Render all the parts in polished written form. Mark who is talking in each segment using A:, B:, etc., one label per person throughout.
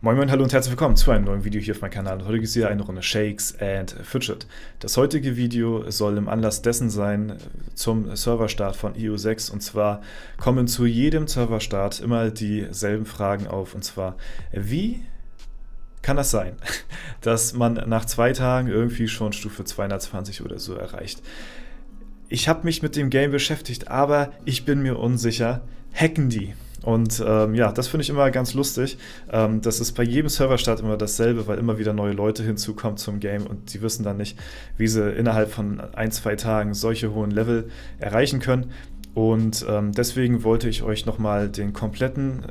A: Moin Moin, hallo und herzlich willkommen zu einem neuen Video hier auf meinem Kanal. Heute gibt es hier eine Runde Shakes and Fidget. Das heutige Video soll im Anlass dessen sein zum Serverstart von EU6, und zwar kommen zu jedem Serverstart immer dieselben Fragen auf, und zwar: Wie kann das sein, dass man nach 2 Tagen irgendwie schon Stufe 220 oder so erreicht? Ich habe mich mit dem Game beschäftigt, aber ich bin mir unsicher. Hacken die? Und ja, das finde ich immer ganz lustig. Das ist bei jedem Serverstart immer dasselbe, weil immer wieder neue Leute hinzukommen zum Game und sie wissen dann nicht, wie sie innerhalb von 1-2 Tagen solche hohen Level erreichen können. Und deswegen wollte ich euch nochmal den kompletten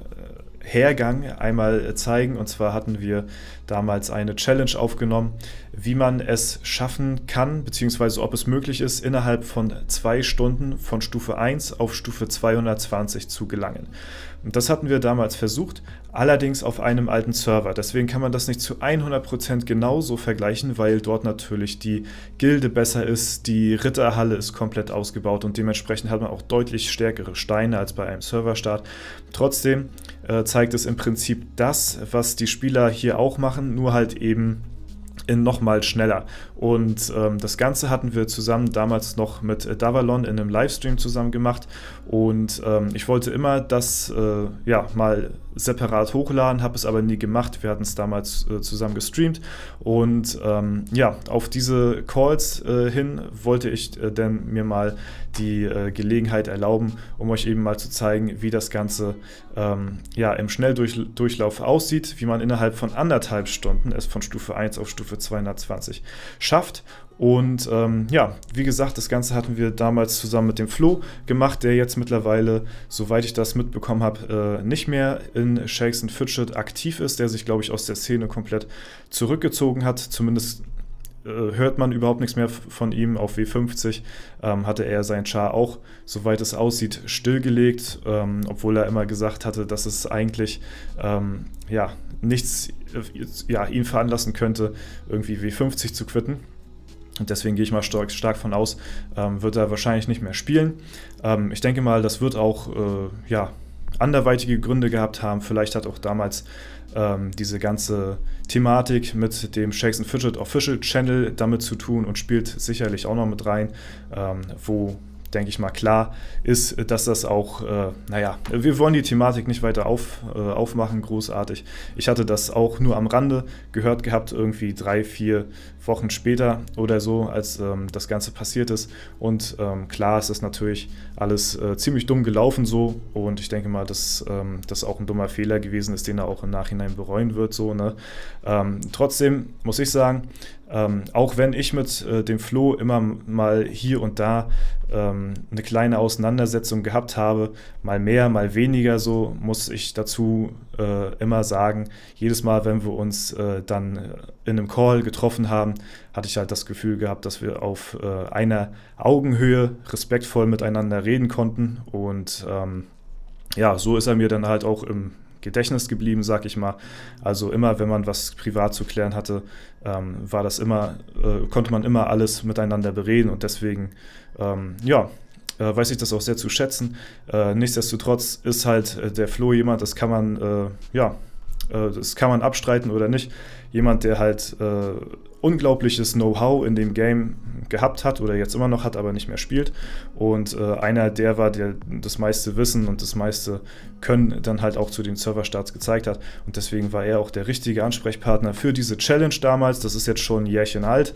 A: Hergang einmal zeigen. Und zwar hatten wir damals eine Challenge aufgenommen, wie man es schaffen kann, beziehungsweise ob es möglich ist, innerhalb von 2 Stunden von Stufe 1 auf Stufe 220 zu gelangen. Und das hatten wir damals versucht, allerdings auf einem alten Server. Deswegen kann man das nicht zu 100% genauso vergleichen, weil dort natürlich die Gilde besser ist, die Ritterhalle ist komplett ausgebaut und dementsprechend hat man auch deutlich stärkere Steine als bei einem Serverstart. Trotzdem zeigt es im Prinzip das, was die Spieler hier auch machen, nur halt eben in nochmal schneller. Und das Ganze hatten wir zusammen damals noch mit Davalon in einem Livestream zusammen gemacht, und ich wollte immer das ja, mal separat hochladen, habe es aber nie gemacht. Wir hatten es damals zusammen gestreamt, und ja, auf diese Calls hin wollte ich denn mir mal die Gelegenheit erlauben, um euch eben mal zu zeigen, wie das Ganze ja, im Schnelldurchlauf aussieht, wie man innerhalb von 1,5 Stunden es von Stufe 1 auf Stufe 220 schafft. Und ja, wie gesagt, das Ganze hatten wir damals zusammen mit dem Flo gemacht, der jetzt mittlerweile, soweit ich das mitbekommen habe, nicht mehr in Shakes and Fidget aktiv ist, der sich, glaube ich, aus der Szene komplett zurückgezogen hat. Zumindest hört man überhaupt nichts mehr von ihm. Auf W50 hatte er sein Char auch, soweit es aussieht, stillgelegt, obwohl er immer gesagt hatte, dass es eigentlich ja, nichts ja, ihn veranlassen könnte, irgendwie W50 zu quitten. Und deswegen gehe ich mal stark von aus, wird er wahrscheinlich nicht mehr spielen. Ich denke mal, das wird auch ja, anderweitige Gründe gehabt haben. Vielleicht hat auch damals diese ganze Thematik mit dem Shakes and Fidget Official Channel damit zu tun und spielt sicherlich auch noch mit rein, wo, denke ich mal, klar ist, dass das auch, naja, wir wollen die Thematik nicht weiter aufmachen, großartig. Ich hatte das auch nur am Rande gehört gehabt, irgendwie 3-4 Wochen später oder so, als das Ganze passiert ist. Und klar ist das natürlich alles ziemlich dumm gelaufen so, und ich denke mal, dass das auch ein dummer Fehler gewesen ist, den er auch im Nachhinein bereuen wird. So, ne? Trotzdem muss ich sagen, auch wenn ich mit dem Flo immer mal hier und da eine kleine Auseinandersetzung gehabt habe, mal mehr, mal weniger, so muss ich dazu immer sagen, jedes Mal, wenn wir uns dann in einem Call getroffen haben, hatte ich halt das Gefühl gehabt, dass wir auf einer Augenhöhe respektvoll miteinander reden konnten, und ja, so ist er mir dann halt auch im Gedächtnis geblieben, sag ich mal. Also immer, wenn man was privat zu klären hatte, war das immer, konnte man immer alles miteinander bereden, und deswegen, ja, weiß ich das auch sehr zu schätzen. Nichtsdestotrotz ist halt der Flo jemand, das kann man, ja, das kann man abstreiten oder nicht. Jemand, der halt unglaubliches Know-how in dem Game gehabt hat oder jetzt immer noch hat, aber nicht mehr spielt. Und einer der war, der das meiste Wissen und das meiste Können dann halt auch zu den Serverstarts gezeigt hat. Und deswegen war er auch der richtige Ansprechpartner für diese Challenge damals. Das ist jetzt schon ein Jährchen alt.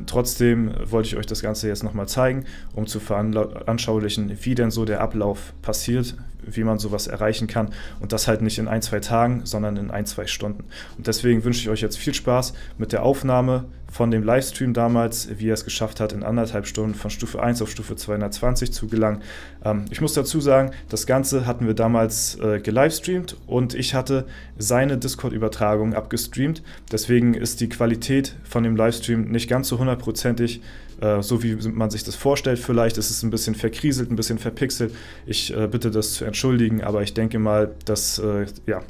A: Trotzdem wollte ich euch das Ganze jetzt nochmal zeigen, um zu veranschaulichen, wie denn so der Ablauf passiert, wie man sowas erreichen kann. Und das halt nicht in 1-2 Tagen, sondern in 1-2 Stunden. Und deswegen wünsche ich euch jetzt viel Spaß mit der Aufnahme von dem Livestream damals, wie er es geschafft hat, in 1,5 Stunden von Stufe 1 auf Stufe 220 zu gelangen. Ich muss dazu sagen, das Ganze hatten wir damals gelivestreamt, und ich hatte seine Discord-Übertragung abgestreamt. Deswegen ist die Qualität von dem Livestream nicht ganz so hundertprozentig, so wie man sich das vorstellt. Vielleicht ist es ein bisschen verkrieselt, ein bisschen verpixelt. Ich bitte das zu entschuldigen, aber ich denke mal, dass ja,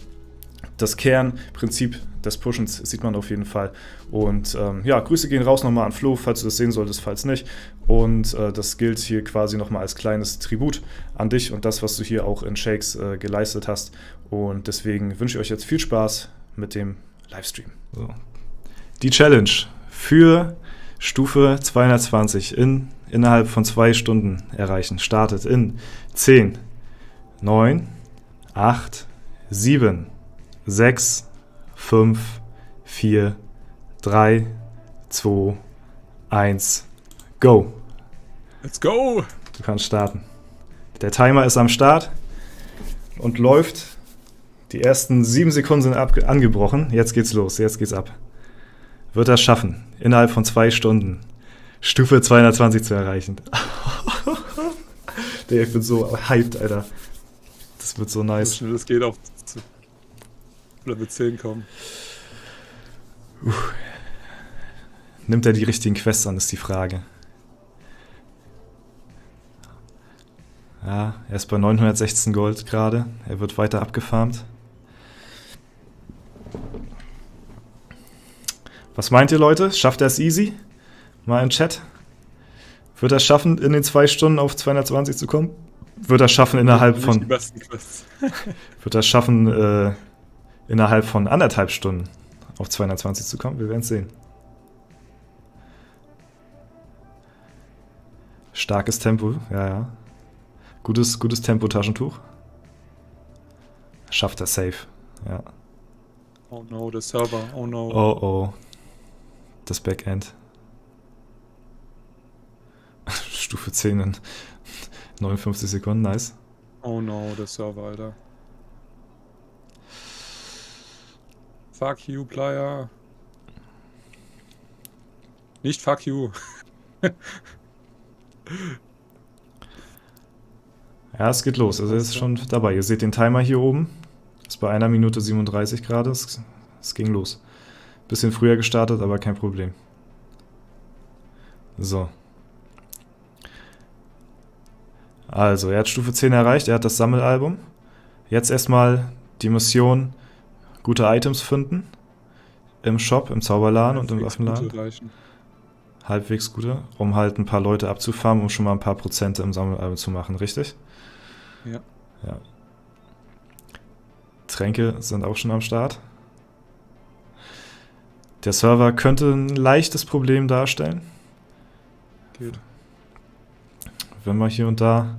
A: das Kernprinzip des Pushens sieht man auf jeden Fall. Und ja, Grüße gehen raus nochmal an Flo, falls du das sehen solltest, falls nicht. Und das gilt hier quasi nochmal als kleines Tribut an dich und das, was du hier auch in Shakes geleistet hast. Und deswegen wünsche ich euch jetzt viel Spaß mit dem Livestream. So. Die Challenge für Stufe 220 innerhalb von 2 Stunden erreichen startet in 10, 9, 8, 7, 6, 5, 4, 3, 2, 1, go!
B: Let's go!
A: Du kannst starten. Der Timer ist am Start und läuft. Die ersten 7 Sekunden sind angebrochen. Jetzt geht's los, jetzt geht's ab. Wird er schaffen, innerhalb von 2 Stunden Stufe 220 zu erreichen? Ich bin so hyped, Alter. Das wird so nice.
B: So schnell es geht auf Level 10 kommen.
A: Nimmt er die richtigen Quests an, ist die Frage. Ja, er ist bei 916 Gold gerade. Er wird weiter abgefarmt. Was meint ihr, Leute? Schafft er es easy? Mal im Chat. Wird er schaffen, in den 2 Stunden auf 220 zu kommen? Wird er schaffen, innerhalb von...
B: Die besten Quests.
A: Wird er schaffen, innerhalb von 1,5 Stunden auf 220 zu kommen? Wir werden es sehen. Starkes Tempo, ja. Gutes Tempo-Taschentuch. Schafft er safe, ja.
B: Oh no, der Server, oh no.
A: Oh. Das Backend. Stufe 10 in 59 Sekunden, nice.
B: Oh no, der Server, Alter. Fuck you, Player. Nicht fuck you.
A: Ja, es geht los. Also er ist schon dabei. Ihr seht den Timer hier oben. Ist bei 1 Minute 37 gerade. Es ging los. Bisschen früher gestartet, aber kein Problem. So. Also, er hat Stufe 10 erreicht. Er hat das Sammelalbum. Jetzt erstmal die Mission gute Items finden. Im Shop, im Zauberladen und im Waffenladen. Halbwegs gute, um halt ein paar Leute abzufarmen, um schon mal ein paar Prozente im Sammelalbum zu machen, richtig?
B: Ja.
A: Tränke sind auch schon am Start. Der Server könnte ein leichtes Problem darstellen.
B: Geht.
A: Wenn mal hier und da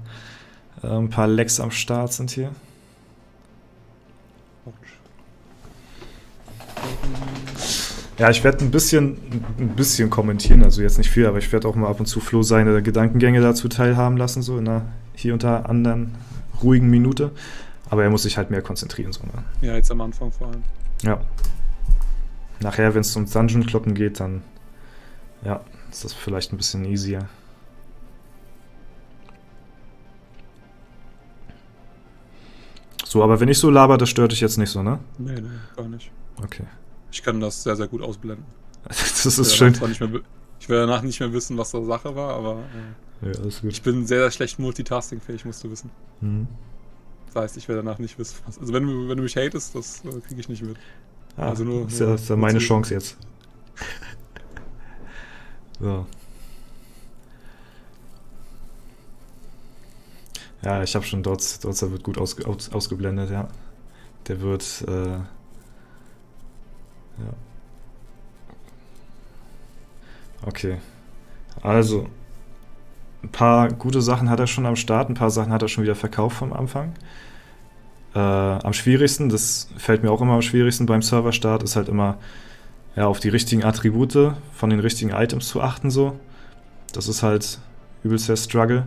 A: ein paar Lags am Start sind hier. Ja, ich werde ein bisschen kommentieren, also jetzt nicht viel, aber ich werde auch mal ab und zu Flo seine Gedankengänge dazu teilhaben lassen, so in einer hier und da anderen ruhigen Minute. Aber er muss sich halt mehr konzentrieren. So, ne?
B: Ja, jetzt am Anfang vor allem.
A: Ja. Nachher, wenn es ums Dungeon-Kloppen geht, dann ja, ist das vielleicht ein bisschen easier. So, aber wenn ich so laber, das stört dich jetzt nicht so, ne?
B: Nee, gar nicht.
A: Okay.
B: Ich kann das sehr, sehr gut ausblenden.
A: Das ist schön.
B: Ich werde danach nicht mehr wissen, was da Sache war, aber
A: ja, alles gut.
B: ich bin sehr, sehr schlecht multitaskingfähig, musst du wissen.
A: Mhm.
B: Das heißt, ich werde danach nicht wissen, was... Also wenn du mich hatest, das kriege ich nicht mit.
A: Ah,
B: also nur,
A: das ist ja meine Chance jetzt. So. Ja, ich habe schon dort wird gut ausgeblendet, ja. Der wird, ja. Okay. Also, ein paar gute Sachen hat er schon am Start, ein paar Sachen hat er schon wieder verkauft vom Anfang. Am schwierigsten, das fällt mir auch immer am schwierigsten beim Serverstart, ist halt immer ja, auf die richtigen Attribute von den richtigen Items zu achten so. Das ist halt übelst der Struggle,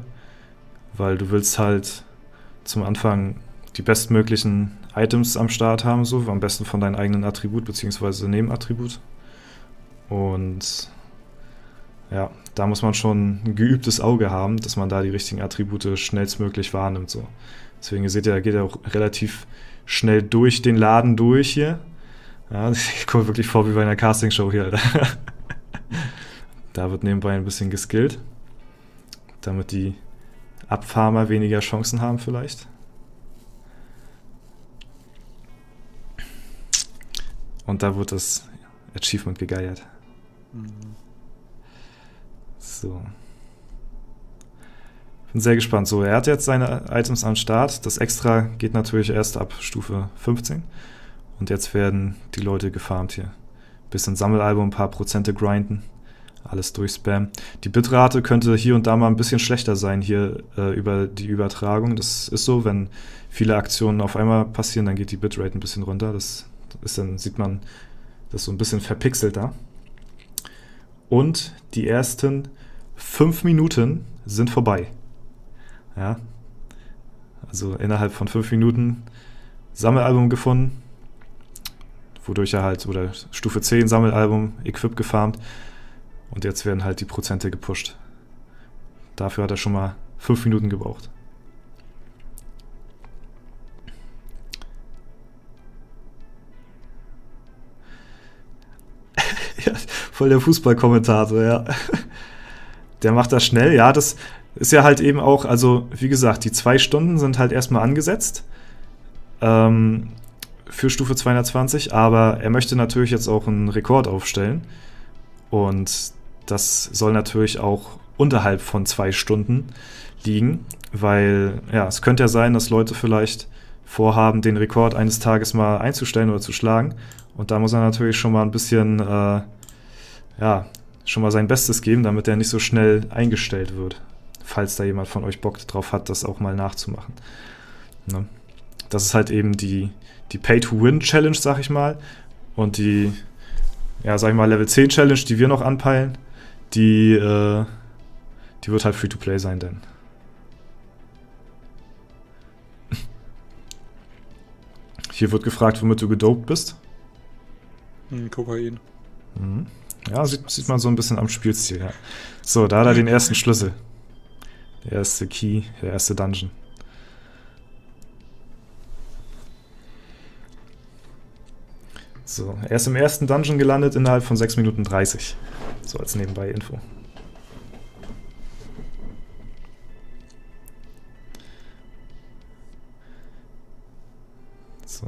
A: weil du willst halt zum Anfang die bestmöglichen Items am Start haben, so am besten von deinem eigenen Attribut bzw. Nebenattribut. Und ja, da muss man schon ein geübtes Auge haben, dass man da die richtigen Attribute schnellstmöglich wahrnimmt. So. Deswegen, ihr seht ja, da geht er auch relativ schnell durch den Laden durch hier. Ja, ich komme wirklich vor wie bei einer Castingshow hier, Alter. Da wird nebenbei ein bisschen geskillt, damit die Abfarmer weniger Chancen haben vielleicht. Und da wird das Achievement gegeiert.
B: Mhm.
A: So. Bin sehr gespannt. So, er hat jetzt seine Items am Start. Das Extra geht natürlich erst ab Stufe 15. Und jetzt werden die Leute gefarmt hier. Bisschen Sammelalbum, ein paar Prozente grinden. Alles durchspammen. Die Bitrate könnte hier und da mal ein bisschen schlechter sein hier über die Übertragung. Das ist so, wenn viele Aktionen auf einmal passieren, dann geht die Bitrate ein bisschen runter. Das ist dann, sieht man das so ein bisschen verpixelt da. Und die ersten 5 Minuten sind vorbei. Ja. Also innerhalb von 5 Minuten Sammelalbum gefunden, wodurch er halt, oder Stufe 10 Sammelalbum, Equip gefarmt. Und jetzt werden halt die Prozente gepusht. Dafür hat er schon mal 5 Minuten gebraucht. Ja, voll der Fußballkommentator, ja. Der macht das schnell, ja, das ist ja halt eben auch, also wie gesagt, die 2 Stunden sind halt erstmal angesetzt für Stufe 220, aber er möchte natürlich jetzt auch einen Rekord aufstellen und das soll natürlich auch unterhalb von 2 Stunden liegen, weil ja, es könnte ja sein, dass Leute vielleicht vorhaben, den Rekord eines Tages mal einzustellen oder zu schlagen und da muss er natürlich schon mal ein bisschen ja, schon mal sein Bestes geben, damit er nicht so schnell eingestellt wird, falls da jemand von euch Bock drauf hat, das auch mal nachzumachen. Ne? Das ist halt eben die Pay-to-Win-Challenge, sag ich mal, und die, ja, sag ich mal, Level 10 Challenge, die wir noch anpeilen, die wird halt Free-to-Play sein, denn. Hier wird gefragt, womit du gedopt bist.
B: Kokain.
A: Mhm. Ja, sieht man so ein bisschen am Spielstil, ja. So, da hat er den ersten Schlüssel. Der erste Key, der erste Dungeon. So, er ist im ersten Dungeon gelandet innerhalb von 6 Minuten 30. So als nebenbei Info. So.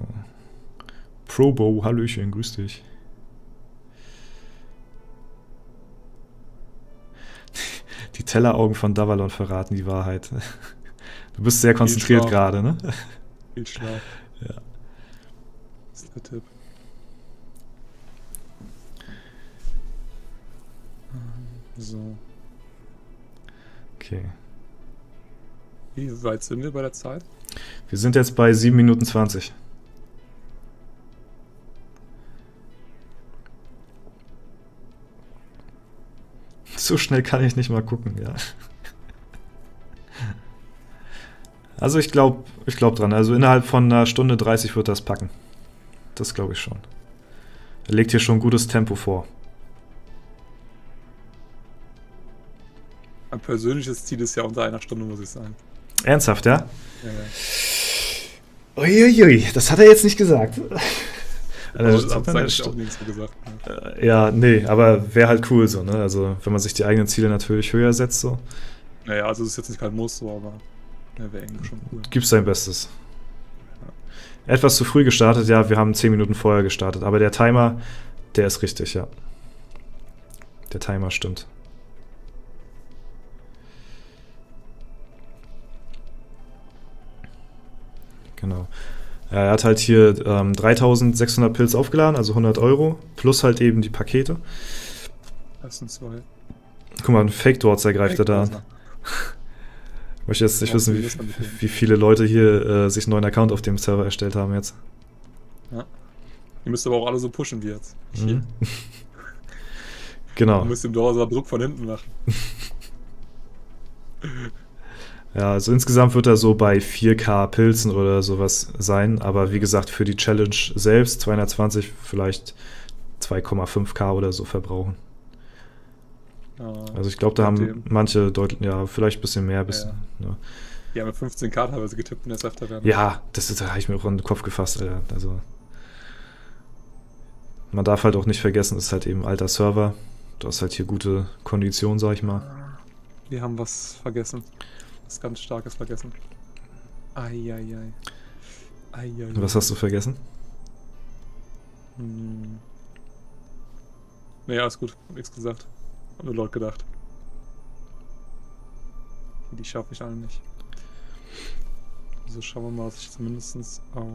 A: Probo, Hallöchen, grüß dich. Die Telleraugen von Davalon verraten die Wahrheit. Du bist sehr konzentriert gerade, ne?
B: Viel Schlaf.
A: Ja.
B: Das ist der Tipp. So.
A: Okay.
B: Wie weit sind wir bei der Zeit?
A: Wir sind jetzt bei 7 Minuten 20. So schnell kann ich nicht mal gucken, ja. Also ich glaube dran. Also innerhalb von einer Stunde 30 wird das packen. Das glaube ich schon. Er legt hier schon ein gutes Tempo vor.
B: Mein persönliches Ziel ist ja unter 1 Stunde, muss ich sagen.
A: Ernsthaft, ja?
B: Ja.
A: Uiuiui, das hat er jetzt nicht gesagt.
B: Also, das habe ich auch nichts so gesagt. Ne?
A: Ja, nee, aber wäre halt cool so, ne? Also wenn man sich die eigenen Ziele natürlich höher setzt, so.
B: Naja, also es ist jetzt nicht kein Muss, so, aber wäre irgendwie schon cool.
A: Gibt's sein Bestes. Etwas zu früh gestartet, ja, wir haben 10 Minuten vorher gestartet, aber der Timer, der ist richtig, ja. Der Timer stimmt. Genau. Ja, er hat halt hier 3600 Pilz aufgeladen, also 100 Euro, plus halt eben die Pakete.
B: Das sind 2.
A: Guck mal, ein Fake-Doors greift er da an. Ich möchte jetzt nicht wissen, wie viele Leute hier sich einen neuen Account auf dem Server erstellt haben jetzt.
B: Ja. Ihr müsst aber auch alle so pushen wie jetzt.
A: Mhm. Genau.
B: Ihr müsst dem Doors Druck von hinten machen.
A: Ja, also insgesamt wird er so bei 4K Pilzen oder sowas sein, aber wie gesagt, für die Challenge selbst 220 vielleicht 2,5K oder so verbrauchen.
B: Ja,
A: also ich glaube, da haben manche deutlich, ja, vielleicht ein bisschen mehr. Bisschen, ja.
B: Die haben mit 15K teilweise getippt in der SF-Taverne.
A: Ja, da habe ich mir auch in den Kopf gefasst, Alter. Also man darf halt auch nicht vergessen, es ist halt eben ein alter Server. Du hast halt hier gute Konditionen, sag ich mal.
B: Wir haben was vergessen. Was ganz Starkes vergessen. Eieiei.
A: Was hast du vergessen?
B: Nee, alles gut. Hab nichts gesagt. Hab nur laut gedacht. Die schaffe ich alle nicht. Also schauen wir mal, was ich zumindest auf...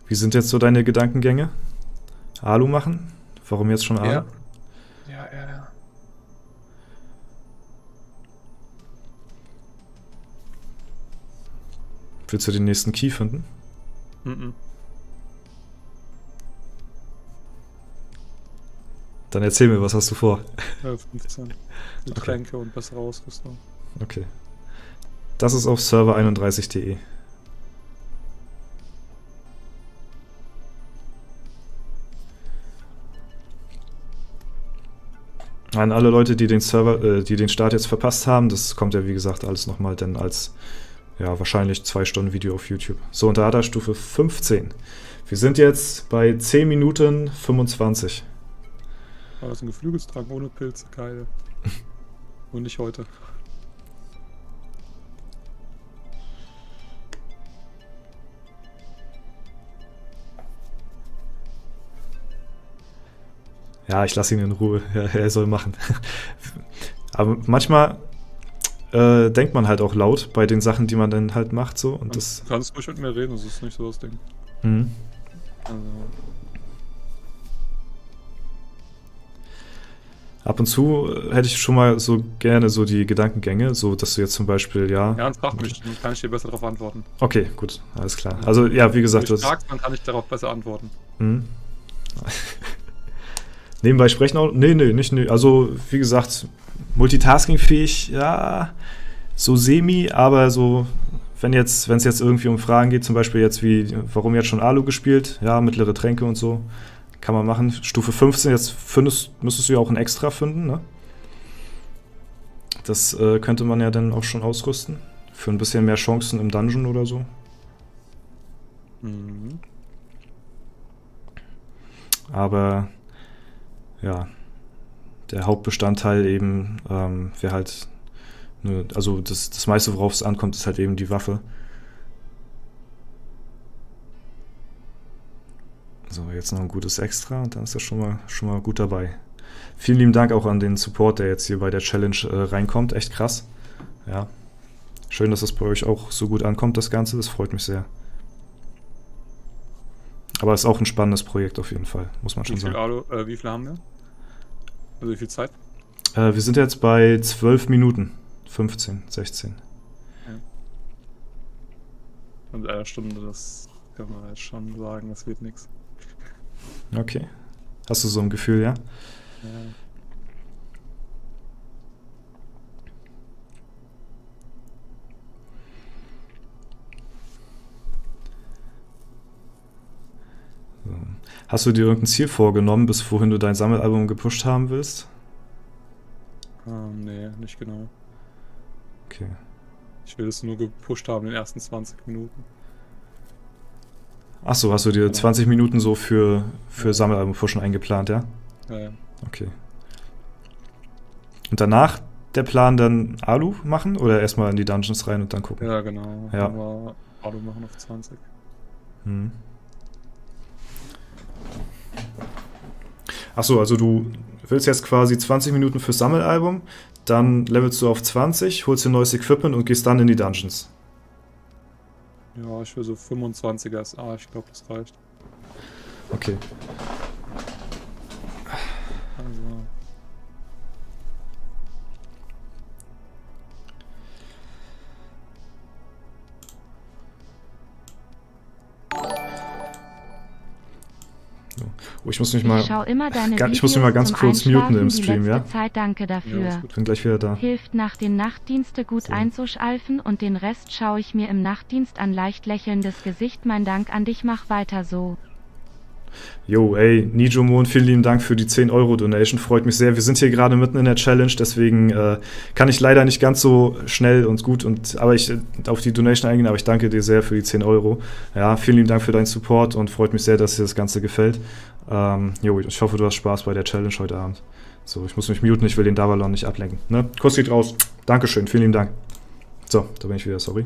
A: Wie sind jetzt so deine Gedankengänge? Alu machen? Warum jetzt schon Alu?
B: Ja. Ja.
A: Willst du den nächsten Key finden? Dann erzähl mir, was hast du vor?
B: 15. Mit Tränke und bessere Ausrüstung.
A: Okay. Das ist auf server31.de. An alle Leute, die den Start jetzt verpasst haben, das kommt ja wie gesagt alles nochmal dann als wahrscheinlich 2 Stunden Video auf YouTube. So, und da hat er Stufe 15. Wir sind jetzt bei 10 Minuten 25.
B: Aber das ist ein Geflügelstrank ohne Pilze, geil. Und nicht heute.
A: Ja, ich lasse ihn in Ruhe. Ja, er soll machen. Aber manchmal denkt man halt auch laut bei den Sachen, die man dann halt macht. So, und
B: du kannst ruhig mit mir reden, das ist nicht so das Ding.
A: Mhm.
B: Also.
A: Ab und zu hätte ich schon mal so gerne so die Gedankengänge, so dass du jetzt zum Beispiel,
B: Ja, dann frag mich, dann kann ich dir besser darauf antworten.
A: Okay, gut, alles klar. Also, ja, wie gesagt,
B: wenn du fragst, dann kann ich darauf besser antworten.
A: Mhm. Nebenbei sprechen auch? Nee. Also, wie gesagt, multitaskingfähig, ja, so semi, aber so, wenn es jetzt irgendwie um Fragen geht, zum Beispiel jetzt wie, warum jetzt schon Alu gespielt? Ja, mittlere Tränke und so, kann man machen. Stufe 15, jetzt müsstest du ja auch ein Extra finden, ne? Das könnte man ja dann auch schon ausrüsten. Für ein bisschen mehr Chancen im Dungeon oder so.
B: Mhm.
A: Aber ja, der Hauptbestandteil eben wäre halt, also das meiste, worauf es ankommt, ist halt eben die Waffe. So, jetzt noch ein gutes Extra und dann ist das schon mal gut dabei. Vielen lieben Dank auch an den Support, der jetzt hier bei der Challenge reinkommt. Echt krass. Ja. Schön, dass das bei euch auch so gut ankommt, das Ganze. Das freut mich sehr. Aber es ist auch ein spannendes Projekt auf jeden Fall, muss man schon sagen.
B: Wie viel haben wir? Also wie viel Zeit?
A: Wir sind jetzt bei 12 Minuten. 15, 16.
B: Ja. Und eine Stunde, das kann man jetzt schon sagen, das wird nichts.
A: Okay. Hast du so ein Gefühl, ja?
B: Ja.
A: So. Hast du dir irgendein Ziel vorgenommen, bis wohin du dein Sammelalbum gepusht haben willst?
B: Nee, nicht genau.
A: Okay.
B: Ich will es nur gepusht haben in den ersten 20 Minuten.
A: Achso, hast du dir 20 Minuten so für Sammelalbum-Pushen eingeplant, ja?
B: Ja.
A: Okay. Und danach der Plan dann Alu machen oder erstmal in die Dungeons rein und dann gucken?
B: Ja, genau.
A: Ja.
B: Aber Alu machen auf 20.
A: Hm. Achso, also du willst jetzt quasi 20 Minuten fürs Sammelalbum, dann levelst du auf 20, holst dir neues Equipment und gehst dann in die Dungeons.
B: Ja, ich will so 25er SA, ich glaube, das reicht.
A: Okay.
B: Also.
A: Oh, ich muss mich mal.
C: Ich schau immer deine
A: Ich muss mich mal ganz
C: Videos
A: kurz
C: zum
A: muten im
C: Einschlafen,
A: Stream,
C: die
A: ja?
C: letzte Zeit, danke dafür.
B: Ja, ist gut.
A: Bin gleich wieder da.
C: Hilft nach den Nachtdienste gut
A: So.
C: einzuschalfen und den Rest schaue ich mir im Nachtdienst an. Leicht lächelndes Gesicht, mein Dank an dich, mach weiter so.
A: Jo, ey, Nijomon, vielen lieben Dank für die 10-Euro-Donation. Freut mich sehr. Wir sind hier gerade mitten in der Challenge, deswegen kann ich leider nicht ganz so schnell und gut auf die Donation eingehen, aber ich danke dir sehr für die 10 Euro. Ja, vielen lieben Dank für deinen Support und freut mich sehr, dass dir das Ganze gefällt. Jo, ich hoffe, du hast Spaß bei der Challenge heute Abend. So, ich muss mich muten, ich will den Davalon nicht ablenken. Ne? Kuss geht raus. Dankeschön, vielen lieben Dank. So, da bin ich wieder, sorry.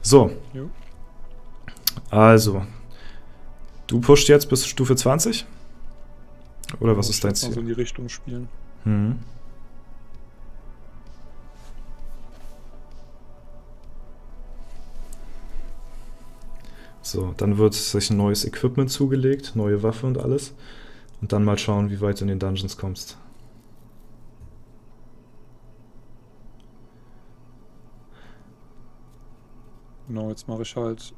A: So.
B: Jo.
A: Also. Du pusht jetzt bis Stufe 20? Oder was ist dein
B: Ich würd mal so in
A: Ziel?
B: die Richtung spielen.
A: Mhm. So, dann wird sich ein neues Equipment zugelegt, neue Waffe und alles. Und dann mal schauen, wie weit du in den Dungeons kommst.
B: Genau, jetzt mache ich halt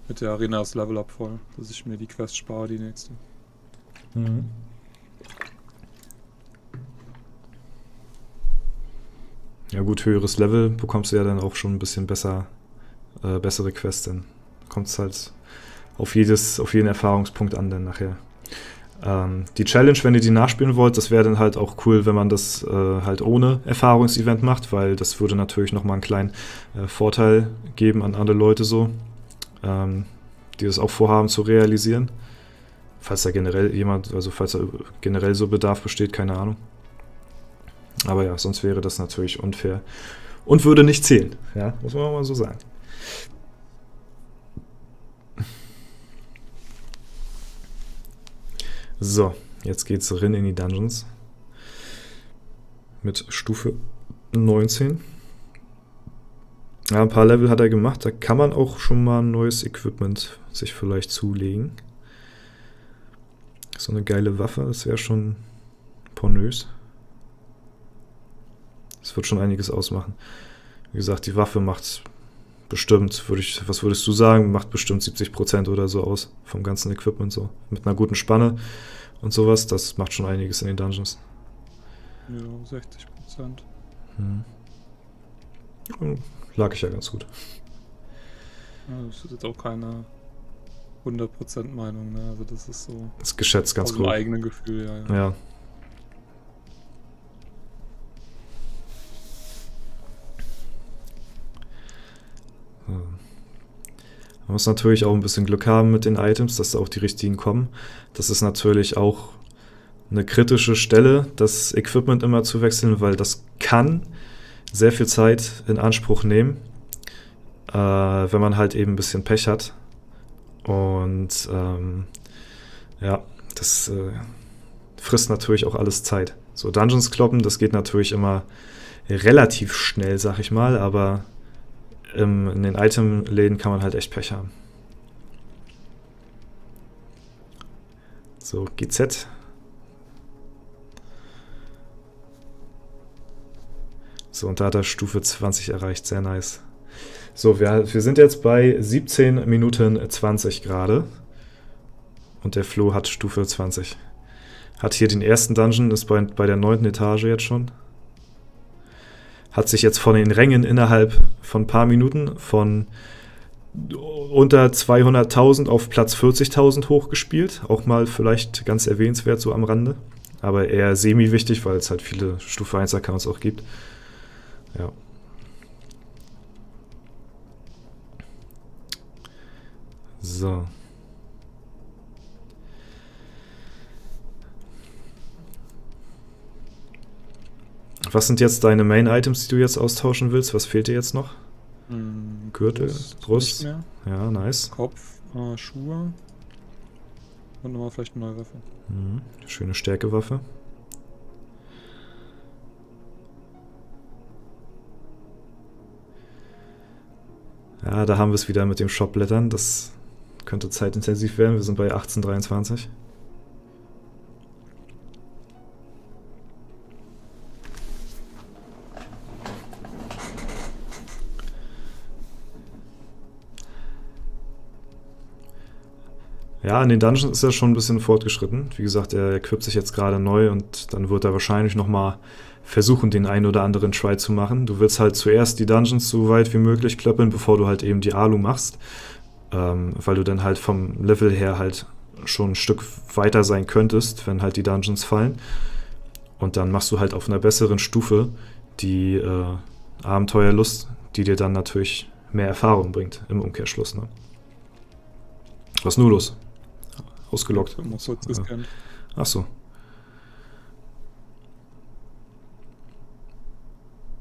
B: mit der Arena das Level Up voll, dass ich mir die Quest spare, die nächste.
A: Mhm. Ja gut, höheres Level bekommst du ja dann auch schon ein bisschen besser, bessere Quests. Dann kommt es halt auf jeden Erfahrungspunkt an dann nachher. Die Challenge, wenn ihr die nachspielen wollt, das wäre dann halt auch cool, wenn man das halt ohne Erfahrungsevent macht, weil das würde natürlich nochmal einen kleinen Vorteil geben an andere Leute so, die das auch vorhaben zu realisieren. Falls da falls da generell so Bedarf besteht, keine Ahnung. Aber ja, sonst wäre das natürlich unfair und würde nicht zählen, ja, muss man mal so sagen. So, jetzt geht's rein in die Dungeons. Mit Stufe 19. Ja, ein paar Level hat er gemacht. Da kann man auch schon mal ein neues Equipment sich vielleicht zulegen. So eine geile Waffe, das wäre schon pornös. Das wird schon einiges ausmachen. Wie gesagt, die Waffe macht bestimmt, was würdest du sagen, macht bestimmt 70% oder so aus vom ganzen Equipment so. Mit einer guten Spanne und sowas, das macht schon einiges in den Dungeons.
B: Ja, 60%.
A: Lag ich ja ganz gut.
B: Ja, das ist jetzt auch keine 100% Meinung, ne? Also das ist so
A: Das ist geschätzt ganz
B: aus dem
A: gut.
B: eigenen Gefühl, ja.
A: Ja. Man muss natürlich auch ein bisschen Glück haben mit den Items, dass da auch die richtigen kommen. Das ist natürlich auch eine kritische Stelle, das Equipment immer zu wechseln, weil das kann sehr viel Zeit in Anspruch nehmen, wenn man halt eben ein bisschen Pech hat. Und ja, das frisst natürlich auch alles Zeit. So Dungeons kloppen, das geht natürlich immer relativ schnell, sag ich mal, aber in den Itemläden kann man halt echt Pech haben. So, GZ. So, und da hat er Stufe 20 erreicht. Sehr nice. So, wir sind jetzt bei 17 Minuten 20 gerade. Und der Flo hat Stufe 20. Hat hier den ersten Dungeon, ist bei der 9. Etage jetzt schon. Hat sich jetzt von den Rängen innerhalb von ein paar Minuten von unter 200.000 auf Platz 40.000 hochgespielt. Auch mal vielleicht ganz erwähnenswert so am Rande. Aber eher semi-wichtig, weil es halt viele Stufe 1 Accounts auch gibt. Ja. So. Was sind jetzt deine Main-Items, die du jetzt austauschen willst? Was fehlt dir jetzt noch? Gürtel, Brust.
B: Nicht mehr.
A: Ja, nice.
B: Kopf, Schuhe und nochmal vielleicht eine neue Waffe.
A: Schöne Stärkewaffe. Ja, da haben wir es wieder mit dem Shop-Blättern. Das könnte zeitintensiv werden. Wir sind bei 18:23. Ja, in den Dungeons ist er schon ein bisschen fortgeschritten. Wie gesagt, er equipt sich jetzt gerade neu und dann wird er wahrscheinlich nochmal versuchen, den einen oder anderen Try zu machen. Du willst halt zuerst die Dungeons so weit wie möglich klöppeln, bevor du halt eben die Alu machst. Weil du dann halt vom Level her halt schon ein Stück weiter sein könntest, wenn halt die Dungeons fallen. Und dann machst du halt auf einer besseren Stufe die Abenteuerlust, die dir dann natürlich mehr Erfahrung bringt im Umkehrschluss. Ne? Was ist nur los? Ausgelockt.
B: Mal kurz gescannt.
A: Ach so.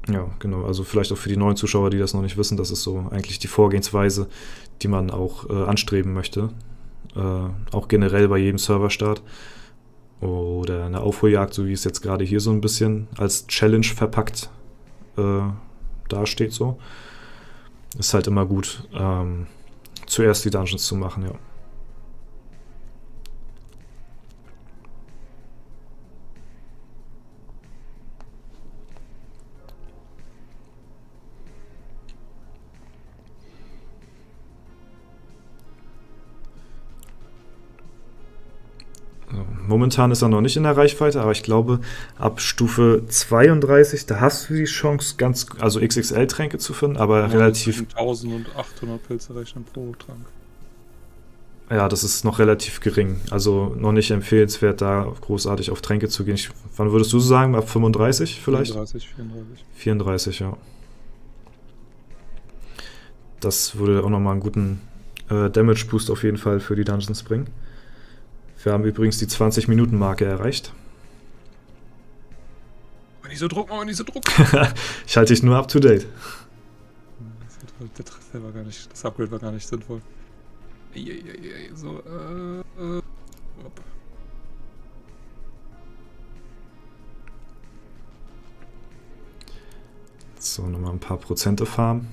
A: Ja, genau. Also vielleicht auch für die neuen Zuschauer, die das noch nicht wissen, das ist so eigentlich die Vorgehensweise, die man auch anstreben möchte. auch generell bei jedem Serverstart. Oder eine Aufholjagd, so wie es jetzt gerade hier so ein bisschen als Challenge verpackt dasteht so. Ist halt immer gut, zuerst die Dungeons zu machen, ja. Momentan ist er noch nicht in der Reichweite, aber ich glaube, ab Stufe 32, da hast du die Chance, also XXL-Tränke zu finden, aber
B: Ja,
A: relativ,
B: zwischen 1000 und 800 Pilze rechnen pro Trank.
A: ja, das ist noch relativ gering. Also noch nicht empfehlenswert, da großartig auf Tränke zu gehen. Wann würdest du sagen? Ab 35 vielleicht?
B: 34.
A: 34, ja. Das würde auch nochmal einen guten Damage-Boost auf jeden Fall für die Dungeons bringen. Wir haben übrigens die 20-Minuten-Marke erreicht.
B: Mach nicht so Druck, mach nicht so Druck!
A: Ich halte dich nur up to date.
B: Der Treffer war gar nicht, das Upgrade war gar nicht sinnvoll. So, hopp.
A: So, nochmal ein paar Prozente farmen.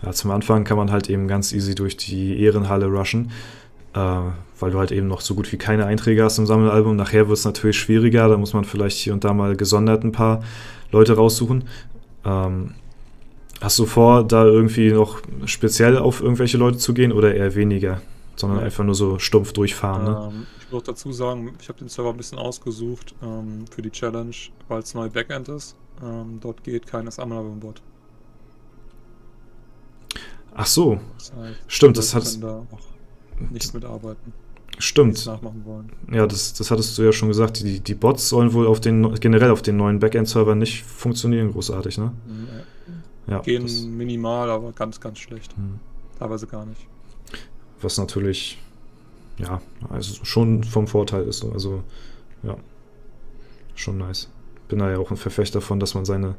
A: Ja, zum Anfang kann man halt eben ganz easy durch die Ehrenhalle rushen, weil du halt eben noch so gut wie keine Einträge hast im Sammelalbum. Nachher wird es natürlich schwieriger, da muss man vielleicht hier und da mal gesondert ein paar Leute raussuchen. Hast du vor, da irgendwie noch speziell auf irgendwelche Leute zu gehen oder eher weniger? Sondern
B: Nee.
A: einfach nur so stumpf durchfahren, ne?
B: Ich muss auch dazu sagen, ich habe den Server ein bisschen ausgesucht für die Challenge, weil es neu Backend ist. Dort geht keines Sammelalbum-Bot.
A: Ach so,
B: Das heißt,
A: stimmt,
B: die
A: das
B: Leute
A: hattest,
B: können da auch nicht mitarbeiten, die es
A: stimmt.
B: nachmachen wollen.
A: Ja, das hattest du ja schon gesagt. Die Bots sollen wohl generell auf den neuen Backend-Servern nicht funktionieren, großartig, ne? Ja,
B: Gehen
A: das,
B: minimal, aber ganz, ganz schlecht.
A: hm.
B: Teilweise gar nicht.
A: Was natürlich, ja, also schon vom Vorteil ist. Also, ja, schon nice. Bin da ja auch ein Verfechter davon, dass man seine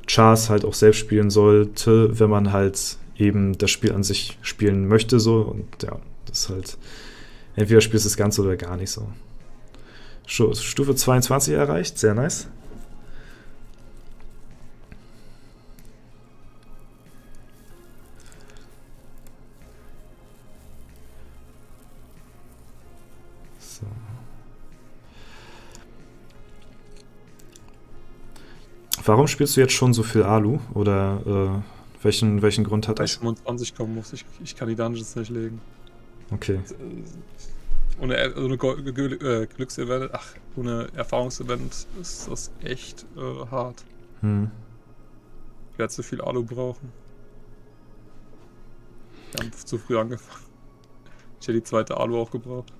A: Chars halt auch selbst spielen sollte, wenn man halt eben das Spiel an sich spielen möchte, so. Und ja, das ist halt, entweder spielst du das Ganze oder gar nicht so. Stufe 22 erreicht, sehr nice. So. Warum spielst du jetzt schon so viel Alu? Oder welchen Grund hat
B: Weil ich
A: das?
B: 25 kommen muss, ich kann die Dungeons nicht legen.
A: Okay.
B: Ohne Glücksevent, ohne Erfahrungsevent ist das echt hart.
A: Hm.
B: Ich werde zu viel Alu brauchen. Wir haben zu früh angefangen. Ich hätte die zweite Alu auch gebraucht.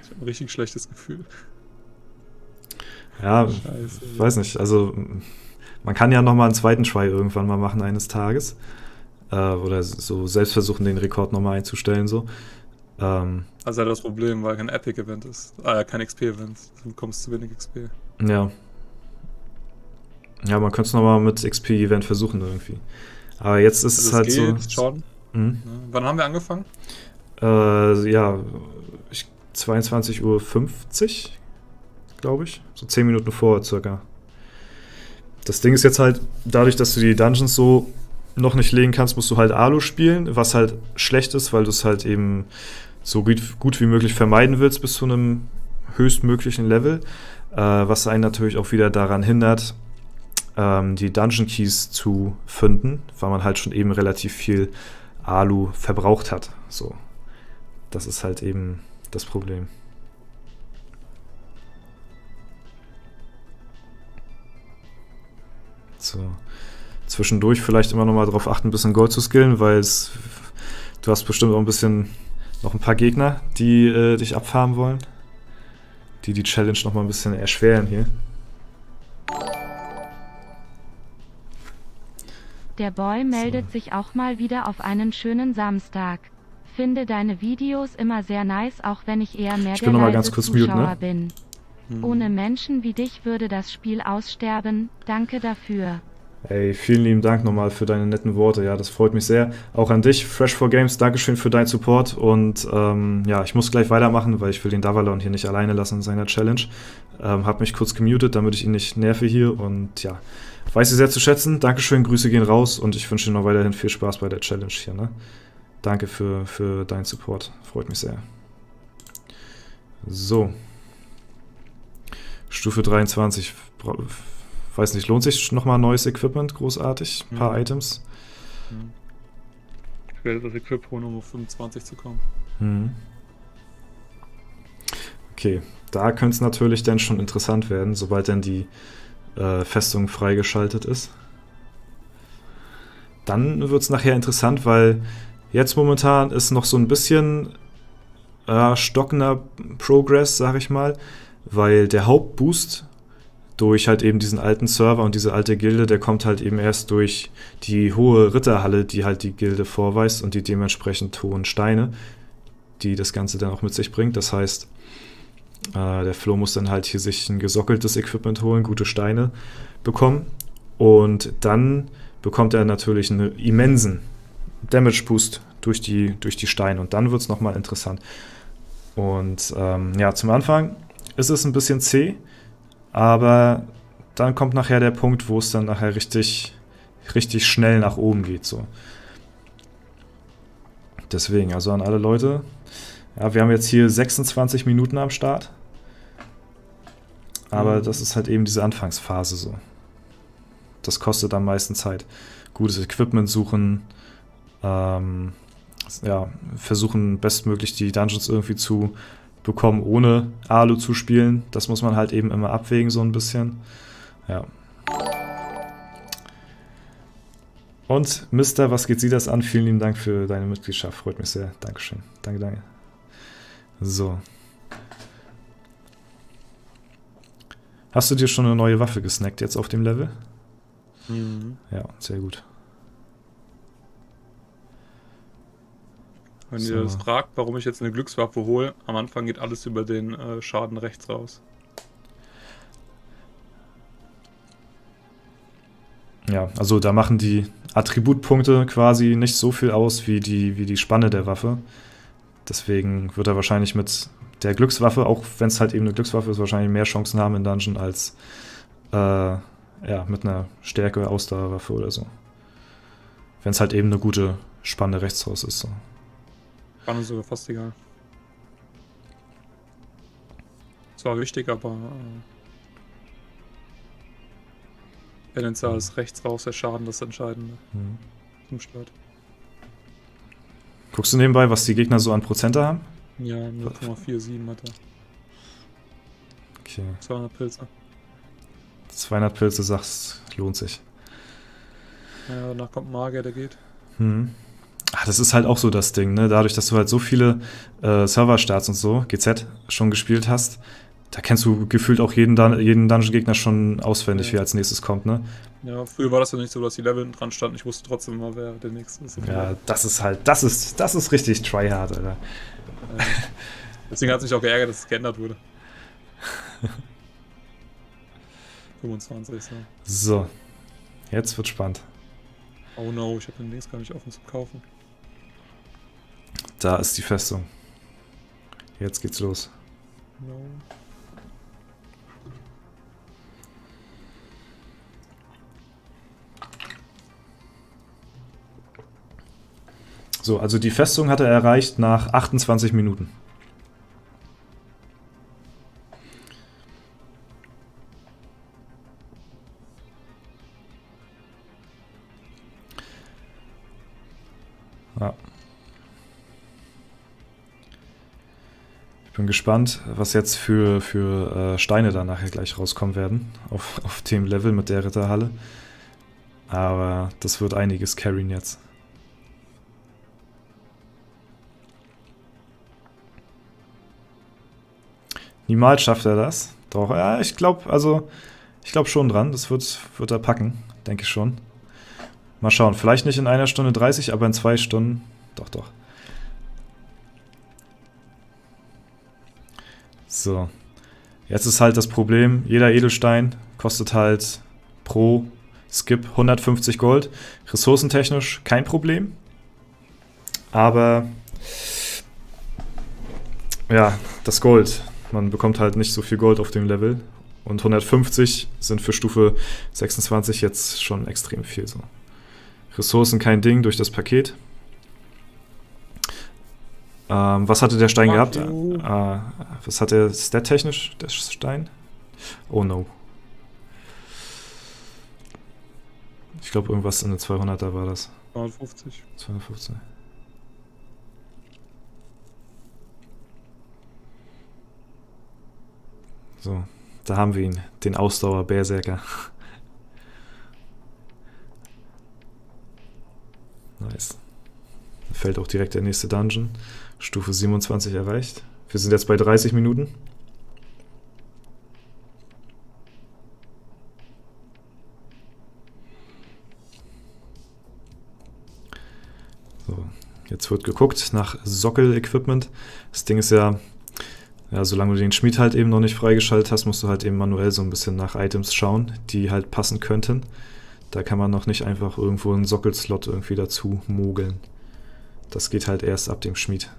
B: Ich habe ein richtig schlechtes Gefühl.
A: Ja,
B: Scheiße.
A: weiß nicht. Also, man kann ja nochmal einen zweiten Try irgendwann mal machen eines Tages. Oder so selbst versuchen, den Rekord nochmal einzustellen, so.
B: Also halt das Problem, weil kein Epic-Event ist. Kein XP-Event. Du bekommst zu wenig XP.
A: Ja. Ja, man könnte es nochmal mit XP-Event versuchen irgendwie. Aber jetzt ist es halt
B: geht
A: so.
B: schon.
A: Hm?
B: Ja. Wann haben wir angefangen?
A: Ja, 22:50 Uhr, glaube ich. So 10 Minuten vor circa. Das Ding ist jetzt halt, dadurch, dass du die Dungeons so noch nicht legen kannst, musst du halt Alu spielen, was halt schlecht ist, weil du es halt eben so gut wie möglich vermeiden willst bis zu einem höchstmöglichen Level, was einen natürlich auch wieder daran hindert, die Dungeon Keys zu finden, weil man halt schon eben relativ viel Alu verbraucht hat. So. Das ist halt eben das Problem. So. Zwischendurch vielleicht immer noch mal darauf achten, ein bisschen Gold zu skillen, weil du hast bestimmt auch noch ein paar Gegner, die dich abfarmen wollen, die Challenge noch mal ein bisschen erschweren hier.
C: Der Boy meldet sich auch mal wieder auf einen schönen Samstag. Finde deine Videos immer sehr nice, auch wenn ich eher mehr
A: Ich
C: der
A: bin noch mal
C: leise
A: ganz kurz
C: Zuschauer
A: mute, ne?
C: bin. Ohne Menschen wie dich würde das Spiel aussterben. Danke dafür.
A: Ey, vielen lieben Dank nochmal für deine netten Worte. Ja, das freut mich sehr. Auch an dich, Fresh4Games, Dankeschön für deinen Support. Und ja, ich muss gleich weitermachen, weil ich will den Davalon hier nicht alleine lassen in seiner Challenge. Hab mich kurz gemutet, damit ich ihn nicht nerve hier. Und ja, weiß ich sehr zu schätzen. Dankeschön, Grüße gehen raus. Und ich wünsche dir noch weiterhin viel Spaß bei der Challenge hier. Ne? Danke für deinen Support. Freut mich sehr. So. Stufe 23. Weiß nicht, lohnt sich nochmal neues Equipment, großartig? Ein paar Items.
B: Ich werde das Equip holen, um auf 25 zu kommen.
A: Okay, da könnte es natürlich dann schon interessant werden, sobald dann die Festung freigeschaltet ist. Dann wird es nachher interessant, weil jetzt momentan ist noch so ein bisschen stockender Progress, sag ich mal, weil der Hauptboost durch halt eben diesen alten Server und diese alte Gilde, der kommt halt eben erst durch die hohe Ritterhalle, die halt die Gilde vorweist und die dementsprechend hohen Steine, die das Ganze dann auch mit sich bringt. Das heißt, der Flo muss dann halt hier sich ein gesockeltes Equipment holen, gute Steine bekommen und dann bekommt er natürlich einen immensen Damage Boost durch die Steine und dann wird es nochmal interessant. Und ja, zum Anfang ist es ein bisschen zäh, aber dann kommt nachher der Punkt, wo es dann nachher richtig schnell nach oben geht. So. Deswegen, also an alle Leute, ja, wir haben jetzt hier 26 Minuten am Start, aber das ist halt eben diese Anfangsphase so. Das kostet am meisten Zeit. Gutes Equipment suchen, ja, versuchen bestmöglich die Dungeons irgendwie zu bekommen, ohne Alu zu spielen. Das muss man halt eben immer abwägen, so ein bisschen. Ja. Und Mister, was geht Sie das an? Vielen lieben Dank für deine Mitgliedschaft. Freut mich sehr. Dankeschön. Danke, danke. So. Hast du dir schon eine neue Waffe gesnackt jetzt auf dem Level? Ja, sehr gut.
B: Wenn ihr das fragt, warum ich jetzt eine Glückswaffe hole, am Anfang geht alles über den Schaden rechts raus.
A: Ja, also da machen die Attributpunkte quasi nicht so viel aus wie die Spanne der Waffe. Deswegen wird er wahrscheinlich mit der Glückswaffe, auch wenn es halt eben eine Glückswaffe ist, wahrscheinlich mehr Chancen haben in Dungeon als ja, mit einer Stärke-Ausdauerwaffe oder so. Wenn es halt eben eine gute Spanne rechts raus ist. So.
B: Spanne ist sogar fast egal. Zwar wichtig, aber tendenziell ist rechts raus der Schaden das Entscheidende. Zum Start.
A: Guckst du nebenbei, was die Gegner so an Prozente haben?
B: Ja, 0,47 hat er.
A: Okay.
B: 200 Pilze.
A: 200 Pilze, sagst, lohnt sich.
B: Ja, danach kommt ein Magier, der geht.
A: Ach, das ist halt auch so das Ding, ne? Dadurch, dass du halt so viele Serverstarts und so, GZ, schon gespielt hast, da kennst du gefühlt auch jeden Dungeon-Gegner schon auswendig,
B: Ja.
A: Wie als nächstes kommt, ne?
B: Ja, früher war das ja nicht so, dass die Level dran standen. Ich wusste trotzdem immer, wer der nächste ist.
A: Ja, das ist halt, das ist richtig tryhard, Alter.
B: Deswegen hat es mich auch geärgert, dass es geändert wurde. 25, so.
A: So, jetzt wird spannend.
B: Oh no, ich habe den Links gar nicht offen zum Kaufen.
A: Da ist die Festung. Jetzt geht's los.
B: No.
A: So, also die Festung hat er erreicht nach 28 Minuten. Ja. Ich bin gespannt, was jetzt für Steine da nachher gleich rauskommen werden auf dem Level mit der Ritterhalle. Aber das wird einiges carryen jetzt. Niemals schafft er das. Doch, ja, ich glaube schon dran. Das wird er packen, denke ich schon. Mal schauen, vielleicht nicht in 1 Stunde 30, aber in 2 Stunden. Doch. So. Jetzt ist halt das Problem, jeder Edelstein kostet halt pro Skip 150 Gold. Ressourcentechnisch kein Problem. Aber ja, das Gold. Man bekommt halt nicht so viel Gold auf dem Level. Und 150 sind für Stufe 26 jetzt schon extrem viel. So. Ressourcen kein Ding durch das Paket. Was hatte der Stein gehabt? Was hat er stat-technisch, der Stein? Oh no. Ich glaube, irgendwas in der 200er war das.
B: 250.
A: 250. So, da haben wir ihn, den Ausdauer-Berserker. Nice. Da fällt auch direkt der nächste Dungeon. Stufe 27 erreicht. Wir sind jetzt bei 30 Minuten. So, jetzt wird geguckt nach Sockel-Equipment. Das Ding ist ja, solange du den Schmied halt eben noch nicht freigeschaltet hast, musst du halt eben manuell so ein bisschen nach Items schauen, die halt passen könnten. Da kann man noch nicht einfach irgendwo einen Sockelslot irgendwie dazu mogeln. Das geht halt erst ab dem Schmied.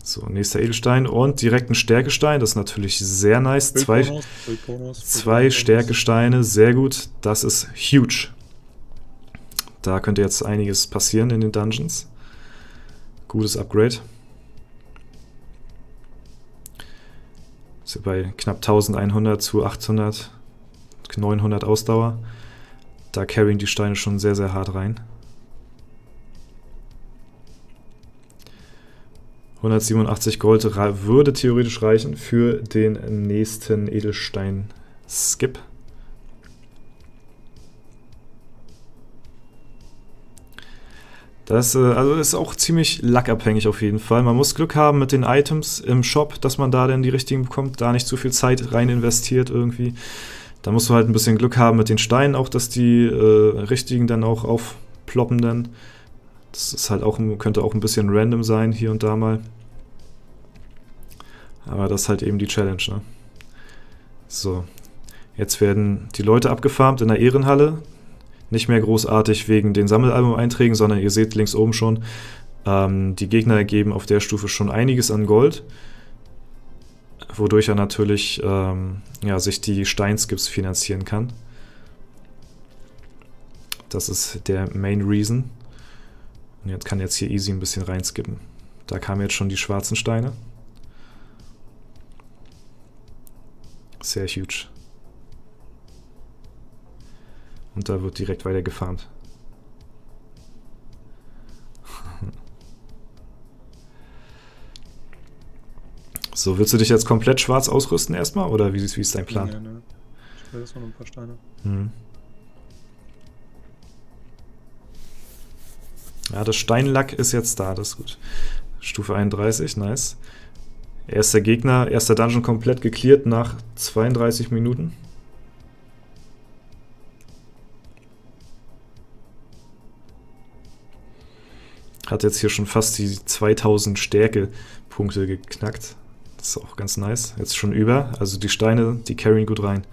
A: So, nächster Edelstein und direkt ein Stärkestein. Das ist natürlich sehr nice. Zwei Stärkesteine, sehr gut. Das ist huge. Da könnte jetzt einiges passieren in den Dungeons. Gutes Upgrade. Ist ja bei knapp 1100 zu 800, 900 Ausdauer. Da carryen die Steine schon sehr, sehr hart rein. 187 Gold würde theoretisch reichen für den nächsten Edelstein-Skip. Das also ist auch ziemlich lackabhängig auf jeden Fall. Man muss Glück haben mit den Items im Shop, dass man da dann die richtigen bekommt, da nicht zu viel Zeit rein investiert irgendwie. Da musst du halt ein bisschen Glück haben mit den Steinen auch, dass die richtigen dann auch aufploppen dann. Das ist halt auch, könnte auch ein bisschen random sein, hier und da mal. Aber das ist halt eben die Challenge, ne? So, jetzt werden die Leute abgefarmt in der Ehrenhalle. Nicht mehr großartig wegen den Sammelalbum-Einträgen, sondern ihr seht links oben schon, die Gegner geben auf der Stufe schon einiges an Gold. Wodurch er natürlich sich die Steinskips finanzieren kann. Das ist der Main Reason. Und jetzt kann jetzt hier easy ein bisschen reinskippen. Da kamen jetzt schon die schwarzen Steine. Sehr huge. Und da wird direkt weiter gefarmt. So, willst du dich jetzt komplett schwarz ausrüsten erstmal? Oder wie ist dein Plan?
B: Nee. Ich will jetzt noch ein paar Steine.
A: Ja, das Steinlack ist jetzt da, das ist gut. Stufe 31, nice. Erster Gegner, erster Dungeon komplett gecleart nach 32 Minuten. Hat jetzt hier schon fast die 2000 Stärke-Punkte geknackt. Das ist auch ganz nice. Jetzt schon über. Also die Steine, die carryen gut rein.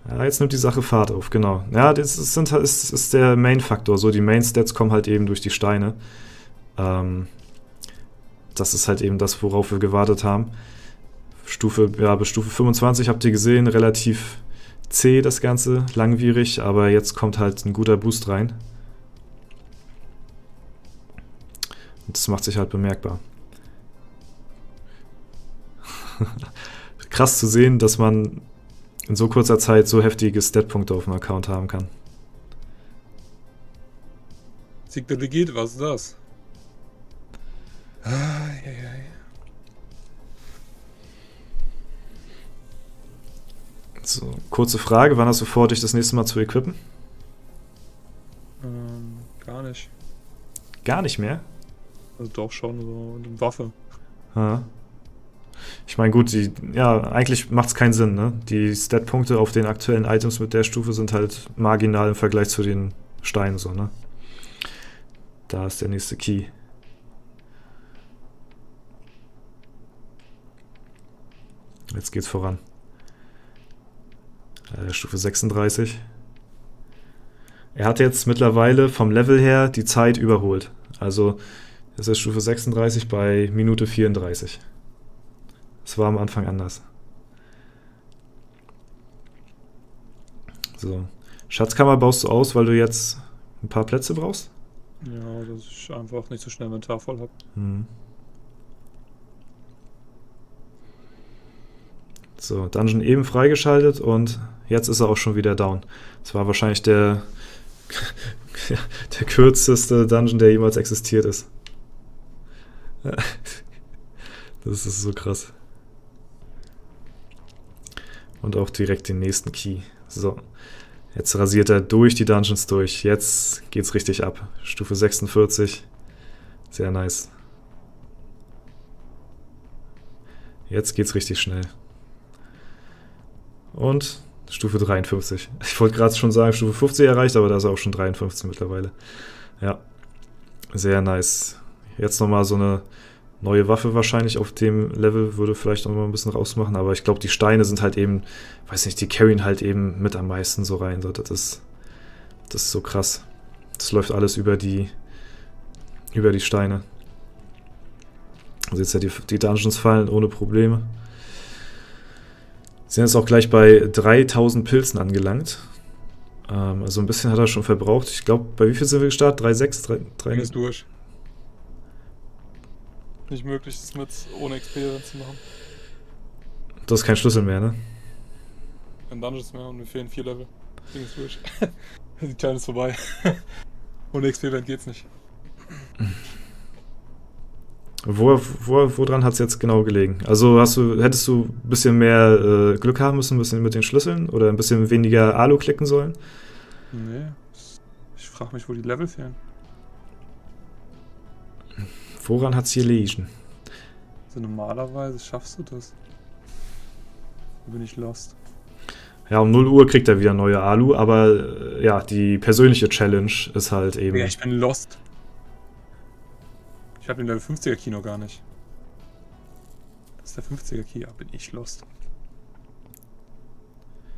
A: Ja, jetzt nimmt die Sache Fahrt auf, genau. Ja, das ist der Main-Faktor. So, die Main-Stats kommen halt eben durch die Steine. Das ist halt eben das, worauf wir gewartet haben. Bis Stufe 25 habt ihr gesehen, relativ zäh das Ganze, langwierig, aber jetzt kommt halt ein guter Boost rein. Und das macht sich halt bemerkbar. Krass zu sehen, dass man in so kurzer Zeit so heftige Stat-Punkte auf dem Account haben kann.
B: Sieg der Legit, was ist das?
A: So, kurze Frage, wann hast du vor, dich das nächste Mal zu equippen?
B: Gar nicht.
A: Gar nicht mehr?
B: Also doch schon, so eine Waffe.
A: Ja. Ich meine, gut, eigentlich macht es keinen Sinn, ne? Die Stat-Punkte auf den aktuellen Items mit der Stufe sind halt marginal im Vergleich zu den Steinen, so, ne? Da ist der nächste Key. Jetzt geht's voran. Stufe 36. Er hat jetzt mittlerweile vom Level her die Zeit überholt. Also es ist Stufe 36 bei Minute 34. Das war am Anfang anders. So. Schatzkammer baust du aus, weil du jetzt ein paar Plätze brauchst?
B: Ja, dass ich einfach nicht so schnell Inventar voll habe.
A: Hm. So, Dungeon eben freigeschaltet und jetzt ist er auch schon wieder down. Das war wahrscheinlich der kürzeste Dungeon, der jemals existiert ist. Das ist so krass. Und auch direkt den nächsten Key. So, jetzt rasiert er durch die Dungeons durch. Jetzt geht's richtig ab. Stufe 46. Sehr nice. Jetzt geht's richtig schnell. Und Stufe 53. Ich wollte gerade schon sagen, Stufe 50 erreicht, aber da ist er auch schon 53 mittlerweile. Ja, sehr nice. Jetzt nochmal so eine neue Waffe wahrscheinlich auf dem Level, würde vielleicht noch mal ein bisschen rausmachen, aber ich glaube, die Steine sind halt eben, weiß nicht, die carryen halt eben mit am meisten so rein. So, das ist so krass. Das läuft alles über die Steine. Also jetzt ja die Dungeons fallen ohne Probleme. Sind jetzt auch gleich bei 3000 Pilzen angelangt. Also ein bisschen hat er schon verbraucht. Ich glaube, bei wie viel sind wir gestartet? 3,6? 3
B: Ist durch. Nicht möglich, das mit ohne XP zu machen.
A: Das ist kein Schlüssel mehr, ne?
B: Kein Dungeons mehr und mir fehlen 4 Level. Ding ist durch. Die Time ist vorbei. Ohne XP-Event geht's nicht.
A: Woran hat es jetzt genau gelegen? Also hättest du ein bisschen mehr Glück haben müssen, ein bisschen mit den Schlüsseln oder ein bisschen weniger Alu klicken sollen?
B: Nee, ich frage mich, wo die Level fehlen.
A: Woran hat es hier gelegen?
B: Also normalerweise schaffst du das. Da bin ich lost.
A: Ja, um 0 Uhr kriegt er wieder neue Alu, aber ja, die persönliche Challenge ist halt eben...
B: Ja, ich bin lost. Ich habe den Level 50er Kino gar nicht. Das ist der 50er Key, bin ich lost.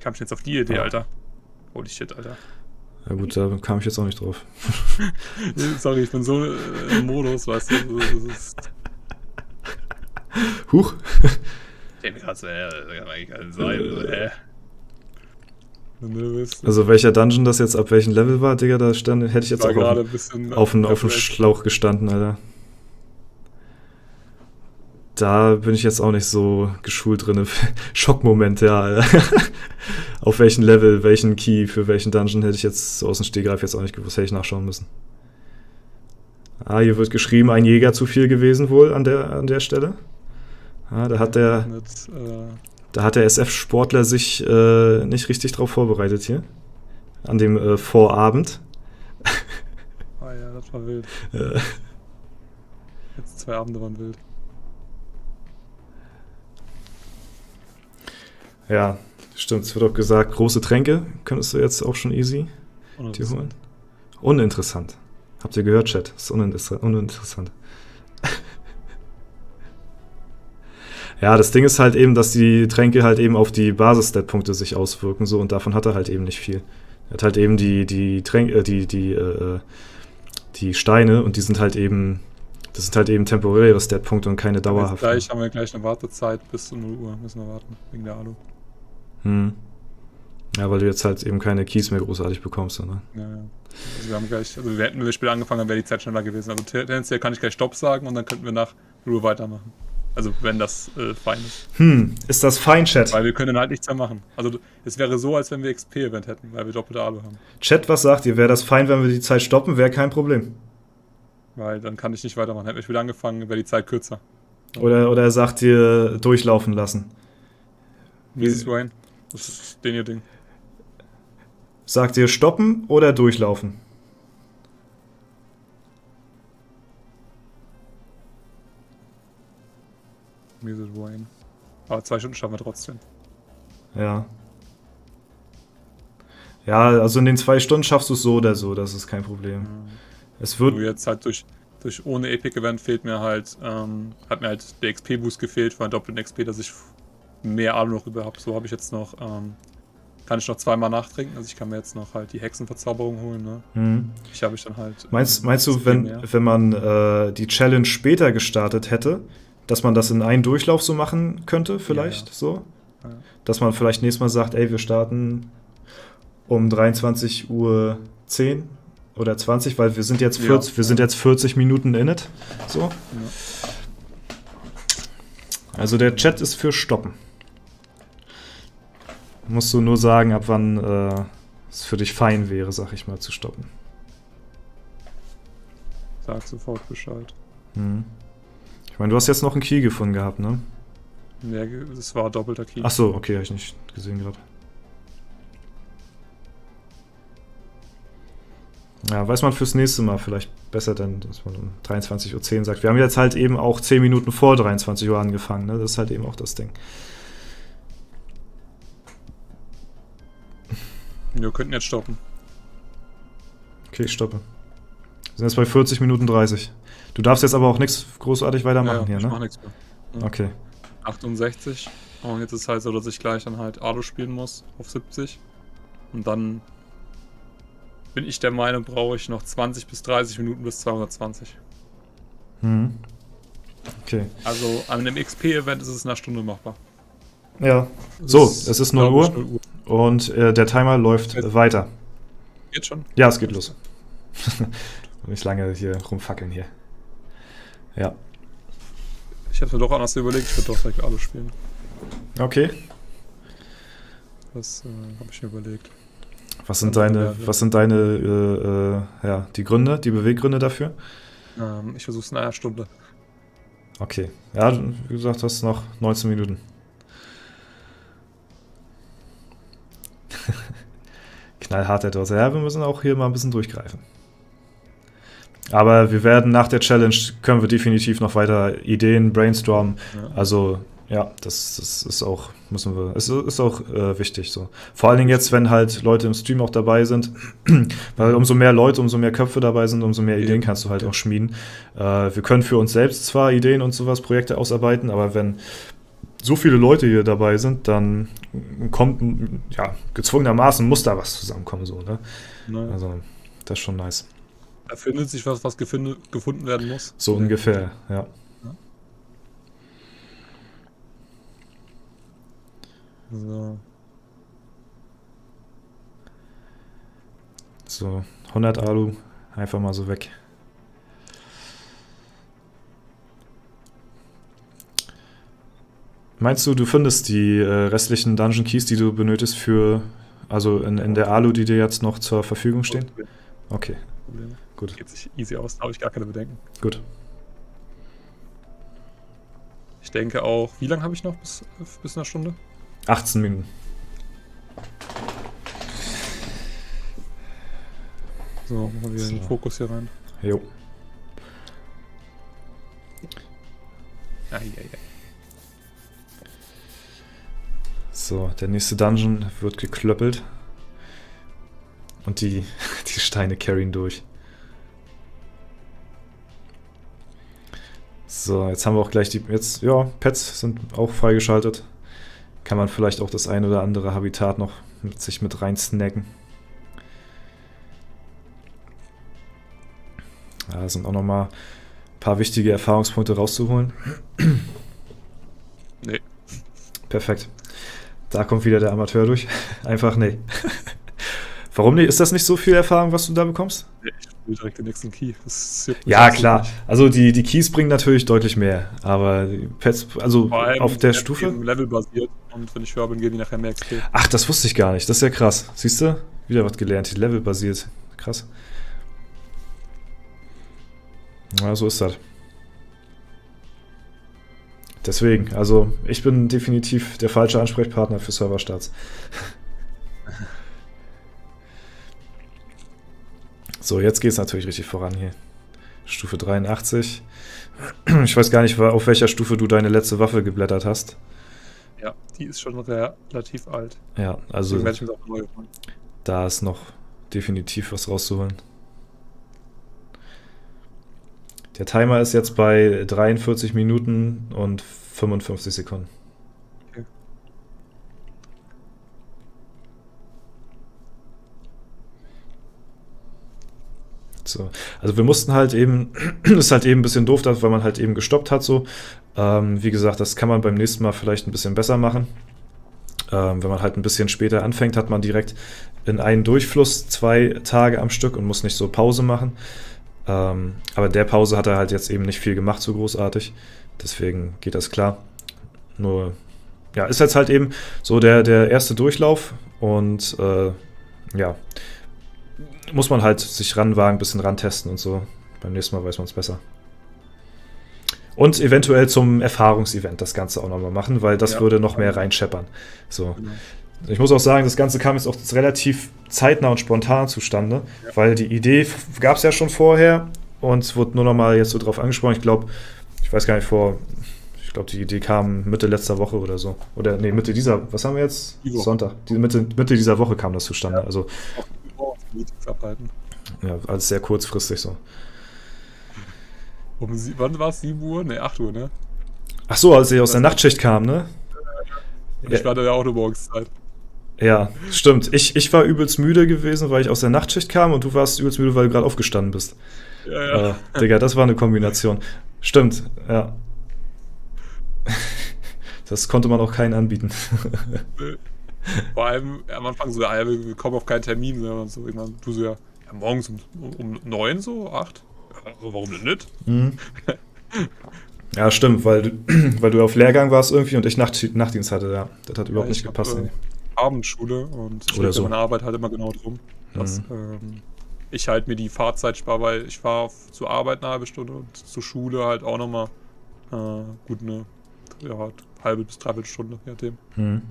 B: Kam ich jetzt auf die Idee, Alter. Holy shit, Alter.
A: Ja gut, da kam ich jetzt auch nicht drauf.
B: Sorry, ich bin so im Modus, weißt du. Das ist
A: Huch.
B: ich denke gerade so, das kann eigentlich gar nicht sein.
A: Also welcher Dungeon das jetzt ab welchem Level war, Digga, da hätte ich jetzt auch auf dem Schlauch gestanden, Alter. Da bin ich jetzt auch nicht so geschult drin. Schockmoment, ja, Alter. Auf welchen Level, welchen Key, für welchen Dungeon hätte ich jetzt so aus dem Stegreif jetzt auch nicht gewusst, hätte ich nachschauen müssen. Ah, hier wird geschrieben, ein Jäger zu viel gewesen wohl an der Stelle. Ah, da hat der SF-Sportler sich nicht richtig drauf vorbereitet hier. An dem Vorabend.
B: Ah ja, das war wild. Jetzt 2 Abende waren wild.
A: Ja, stimmt. Es wird auch gesagt, große Tränke könntest du jetzt auch schon easy dir holen. Uninteressant. Habt ihr gehört, Chat? Das ist uninteressant. Ja, das Ding ist halt eben, dass die Tränke halt eben auf die Basis-Stat-Punkte sich auswirken, so, und davon hat er halt eben nicht viel. Er hat halt eben die Steine, und die sind halt eben, das sind halt eben temporäre Stat-Punkte und keine dauerhaften.
B: Gleich haben wir gleich eine Wartezeit bis zu 0 Uhr, müssen wir warten, wegen der Alu.
A: Ja, weil du jetzt halt eben keine Keys mehr großartig bekommst, ne?
B: Ja. Also wir haben gleich, also wir hätten das Spiel angefangen, dann wäre die Zeit schneller gewesen. Also tendenziell kann ich gleich Stopp sagen und dann könnten wir nach 0 Uhr weitermachen. Also wenn das fein ist.
A: Ist das fein, Chat?
B: Weil wir können halt nichts mehr machen. Also es wäre so, als wenn wir XP-Event hätten, weil wir doppelte Alu haben.
A: Chat, was sagt ihr? Wäre das fein, wenn wir die Zeit stoppen? Wäre kein Problem.
B: Weil dann kann ich nicht weitermachen. Hätten wir Spiel angefangen, wäre die Zeit kürzer.
A: Oder sagt ihr durchlaufen lassen?
B: Wie ist es, Wayne? Das ist den ihr Ding.
A: Sagt ihr stoppen oder durchlaufen?
B: Wie ist es, Wayne? Aber 2 Stunden schaffen wir trotzdem.
A: Ja. Ja, also in den 2 Stunden schaffst du es so oder so, das ist kein Problem. Es wird...
B: Nur jetzt halt durch ohne Epic Event fehlt mir halt, hat mir halt der XP-Boost gefehlt, für einen doppelten XP, dass ich mehr Ahnung noch über habe. So habe ich jetzt noch, kann ich noch zweimal nachtrinken. Also ich kann mir jetzt noch halt die Hexenverzauberung holen. Ne?
A: Mhm.
B: Ich habe ich dann halt.
A: Meinst du,
B: viel
A: wenn,
B: mehr.
A: wenn man die Challenge später gestartet hätte, dass man das in einen Durchlauf so machen könnte, vielleicht
B: Ja.
A: so?
B: Ja.
A: Dass man vielleicht nächstes Mal sagt, ey, wir starten um 23:10 Uhr oder 20, weil wir sind jetzt 40,
B: Ja.
A: wir sind jetzt 40 Minuten in it. So.
B: Ja.
A: Also der Chat ist für Stoppen. Musst du nur sagen, ab wann es für dich fein wäre, sag ich mal, zu stoppen.
B: Sag sofort Bescheid.
A: Mhm. Ich meine, du hast jetzt noch einen Key gefunden gehabt, ne?
B: Ja, das war doppelter Key.
A: Ach so, okay, habe ich nicht gesehen gerade. Ja, weiß man fürs nächste Mal vielleicht besser, denn dass man um 23:10 Uhr sagt. Wir haben jetzt halt eben auch 10 Minuten vor 23 Uhr angefangen, ne? Das ist halt eben auch das Ding.
B: Wir könnten jetzt stoppen.
A: Okay, ich stoppe. Wir sind jetzt bei 40 Minuten 30. Du darfst jetzt aber auch nichts großartig weitermachen hier,
B: ich
A: ne?
B: mach nichts mehr. Ja.
A: Okay.
B: 68. Und jetzt ist es halt so, dass ich gleich dann halt Ado spielen muss auf 70. Und dann bin ich der Meinung, brauche ich noch 20 bis 30 Minuten bis 220.
A: Mhm. Okay.
B: Also an einem XP-Event ist es in einer Stunde machbar.
A: Ja. So, es ist 0
B: glaub ich,
A: Uhr
B: 0 Uhr.
A: und der Timer läuft
B: Jetzt.
A: weiter.
B: Geht schon?
A: Ja, es geht los. Nicht lange hier rumfackeln hier. Ja.
B: Ich habe mir doch anders überlegt, ich würde doch direkt Ado spielen.
A: Okay.
B: Das habe ich mir überlegt.
A: Was sind deine ja, die Gründe, die Beweggründe dafür?
B: Ich versuche es in einer Stunde.
A: Okay. Ja, wie gesagt, hast noch 19 Minuten. Knallhart der Dose. Ja, wir müssen auch hier mal ein bisschen durchgreifen. Aber wir werden nach der Challenge, können wir definitiv noch weiter Ideen brainstormen.
B: Ja.
A: Also, ja, das ist auch, müssen wir, es ist auch wichtig so. Vor allen Dingen jetzt, wenn halt Leute im Stream auch dabei sind, weil umso mehr Leute, umso mehr Köpfe dabei sind, umso mehr Ideen kannst du halt auch schmieden. Wir können für uns selbst zwar Ideen und sowas, Projekte ausarbeiten, aber wenn so viele Leute hier dabei sind, dann kommt, ja, gezwungenermaßen muss da was zusammenkommen, so, ne?
B: Naja.
A: Also, das ist schon nice.
B: Da findet sich was gefunden werden muss.
A: So ungefähr, ja.
B: So.
A: So, 100 Alu, einfach mal so weg. Meinst du, du findest die restlichen Dungeon Keys, die du benötigst für, also in der Alu, die dir jetzt noch zur Verfügung stehen? Okay,
B: Probleme.
A: gut,
B: Geht sich easy aus, da habe ich gar keine Bedenken.
A: gut.
B: Ich denke auch, wie lange habe ich noch bis einer Stunde?
A: 18 Minuten.
B: So, machen wir wieder den
A: So.
B: Fokus hier rein.
A: Jo. So, der nächste Dungeon wird geklöppelt. Und die Steine carryen durch. So, jetzt haben wir auch gleich die. Jetzt, ja, Pets sind auch freigeschaltet. Kann man vielleicht auch das ein oder andere Habitat noch sich mit rein snacken. Da sind auch nochmal ein paar wichtige Erfahrungspunkte rauszuholen.
B: Nee.
A: Perfekt. Da kommt wieder der Amateur durch. Einfach nee. Warum nicht? Ist das nicht so viel Erfahrung, was du da bekommst?
B: Ich will direkt den nächsten Key. Das juckt mich
A: Ja,
B: absolut
A: klar.
B: nicht.
A: Also die Keys bringen natürlich deutlich mehr. Aber die Pets, also
B: Vor allem
A: auf der
B: ist
A: Stufe.
B: eben Level basiert und wenn ich höher bin, geben die nachher mehr XP.
A: Ach, das wusste ich gar nicht. Das ist ja krass. Siehst du? Wieder was gelernt. Level basiert. Krass. Ja, so ist das. Deswegen, also ich bin definitiv der falsche Ansprechpartner für Serverstarts. So, jetzt geht es natürlich richtig voran hier. Stufe 83. Ich weiß gar nicht, auf welcher Stufe du deine letzte Waffe geblättert hast.
B: Ja, die ist schon relativ alt.
A: Ja, also
B: Deswegen werde ich mir auch neu holen.
A: da ist noch definitiv was rauszuholen. Der Timer ist jetzt bei 43 Minuten und 55 Sekunden.
B: Okay.
A: So. Also wir mussten halt eben, ist halt eben ein bisschen doof, weil man halt eben gestoppt hat so. Wie gesagt, das kann man beim nächsten Mal vielleicht ein bisschen besser machen. Wenn man halt ein bisschen später anfängt, hat man direkt in einen Durchfluss 2 Tage am Stück und muss nicht so Pause machen. Aber der Pause hat er halt jetzt eben nicht viel gemacht, so großartig. Deswegen geht das klar. Nur, ja, ist jetzt halt eben so der erste Durchlauf und ja, muss man halt sich ranwagen, ein bisschen rantesten und so. Beim nächsten Mal weiß man es besser. Und eventuell zum Erfahrungsevent das Ganze auch nochmal machen, weil das würde noch mehr reinscheppern. So.
B: Genau.
A: Ich muss auch sagen, das Ganze kam jetzt auch relativ zeitnah und spontan zustande, weil die Idee gab es ja schon vorher und es wurde nur nochmal jetzt so drauf angesprochen. Ich weiß gar nicht, ich glaube, die Idee kam Mitte letzter Woche oder so. Oder nee, Mitte dieser, was haben wir jetzt? Sonntag. Mitte dieser Woche kam das zustande. Ja. Also,
B: Meetings abhalten.
A: Ja, alles sehr kurzfristig so.
B: Wann war es? 7 Uhr? Ne, 8 Uhr, ne?
A: Ach so, als ihr aus der Nachtschicht kam, ne?
B: Und ich war da ja auch eine Morgenszeit.
A: Ja, stimmt. Ich war übelst müde gewesen, weil ich aus der Nachtschicht kam und du warst übelst müde, weil du gerade aufgestanden bist.
B: Ja.
A: Digga, das war eine Kombination. Stimmt, ja. Das konnte man auch keinen anbieten.
B: Vor allem am Anfang so, ja, wir kommen auf keinen Termin, sondern so irgendwann, du so, ja morgens um 9 so, 8? Ja, warum denn nicht?
A: Mhm. Ja, stimmt, weil du auf Lehrgang warst irgendwie und ich Nachtdienst hatte, ja. Das hat überhaupt nicht gepasst.
B: Abendschule und ich
A: oder so.
B: meine Arbeit halt immer genau drum, dass ich halt mir die Fahrzeit spare, weil ich fahre zur Arbeit eine halbe Stunde und zur Schule halt auch nochmal gut eine halbe bis dreiviertel Stunde, je nachdem.
A: Mhm.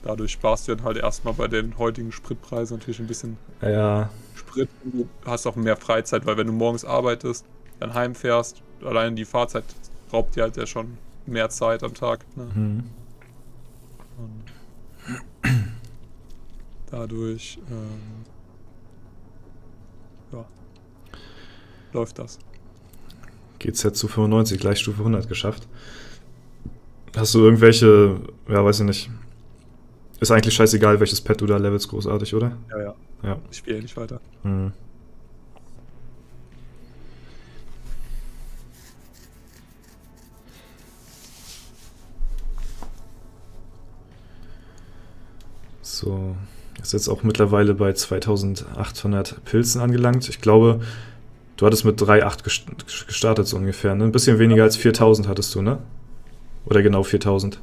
B: Dadurch sparst du dann halt erstmal bei den heutigen Spritpreisen natürlich ein bisschen Sprit. Du hast auch mehr Freizeit, weil wenn du morgens arbeitest, dann heimfährst, allein die Fahrzeit raubt dir halt ja schon mehr Zeit am Tag. Ne?
A: Mhm.
B: Und dadurch läuft das.
A: GZ zu 95, gleich Stufe 100 geschafft. Hast du irgendwelche, weiß ich nicht, ist eigentlich scheißegal, welches Pet du da levelst, großartig, oder?
B: Ja. Ich spiele nicht weiter.
A: Mhm. So, ist jetzt auch mittlerweile bei 2800 Pilzen angelangt. Ich glaube, du hattest mit 3,8 gestartet so ungefähr, ne? Ein bisschen weniger als 4000 hattest du, ne? Oder genau 4000.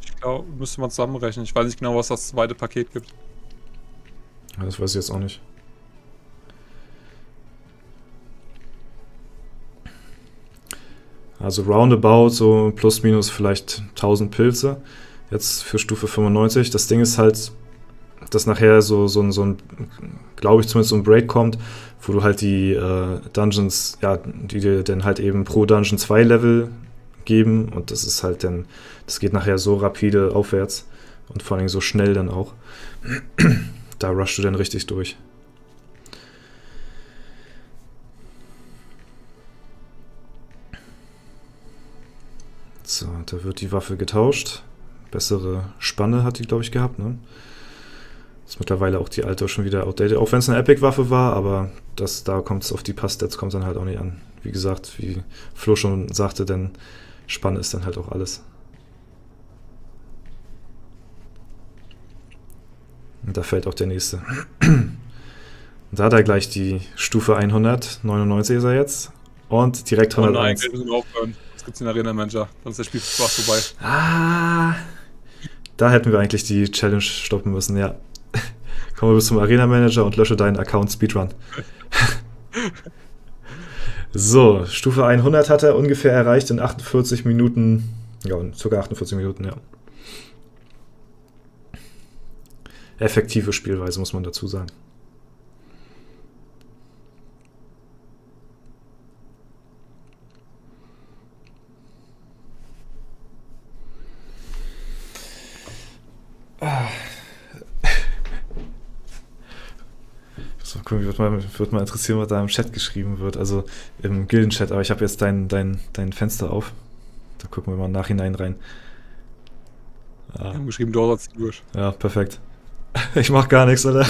B: Ich glaube, müsste man zusammenrechnen. Ich weiß nicht genau, was das zweite Paket gibt.
A: Ja, das weiß ich jetzt auch nicht. Also roundabout so plus minus vielleicht 1000 Pilze. Jetzt für Stufe 95. Das Ding ist halt, dass nachher so ein, glaube ich zumindest so ein Break kommt, wo du halt die Dungeons, die dir dann halt eben pro Dungeon 2 Level geben und das ist halt dann, das geht nachher so rapide aufwärts und vor allem so schnell dann auch. Da rushst du dann richtig durch. So, da wird die Waffe getauscht. Bessere Spanne hat die, glaube ich, gehabt, ne? Ist mittlerweile auch die alte schon wieder outdated, auch wenn es eine Epic-Waffe war, aber da kommt es auf die Passstats kommt dann halt auch nicht an. Wie gesagt, wie Flo schon sagte, denn Spanne ist dann halt auch alles. Und da fällt auch der nächste. Und da hat er gleich die Stufe 199 ist er jetzt. Und direkt 101.
B: Nein, können wir aufhören. Das gibt's in Arena Manager, sonst ist der Spielspaß vorbei.
A: Da hätten wir eigentlich die Challenge stoppen müssen, ja. Komme bis zum Arena Manager und lösche deinen Account Speedrun. So, Stufe 100 hat er ungefähr erreicht in 48 Minuten. Ja, sogar 48 Minuten, ja. Effektive Spielweise, muss man dazu sagen. So, gucken, würde mal interessieren, was da im Chat geschrieben wird, also im Gilden-Chat, aber ich habe jetzt dein Fenster auf. Da gucken wir mal im Nachhinein rein.
B: Wir haben geschrieben, du hast durch.
A: Ja, perfekt. Ich mach gar nichts, oder?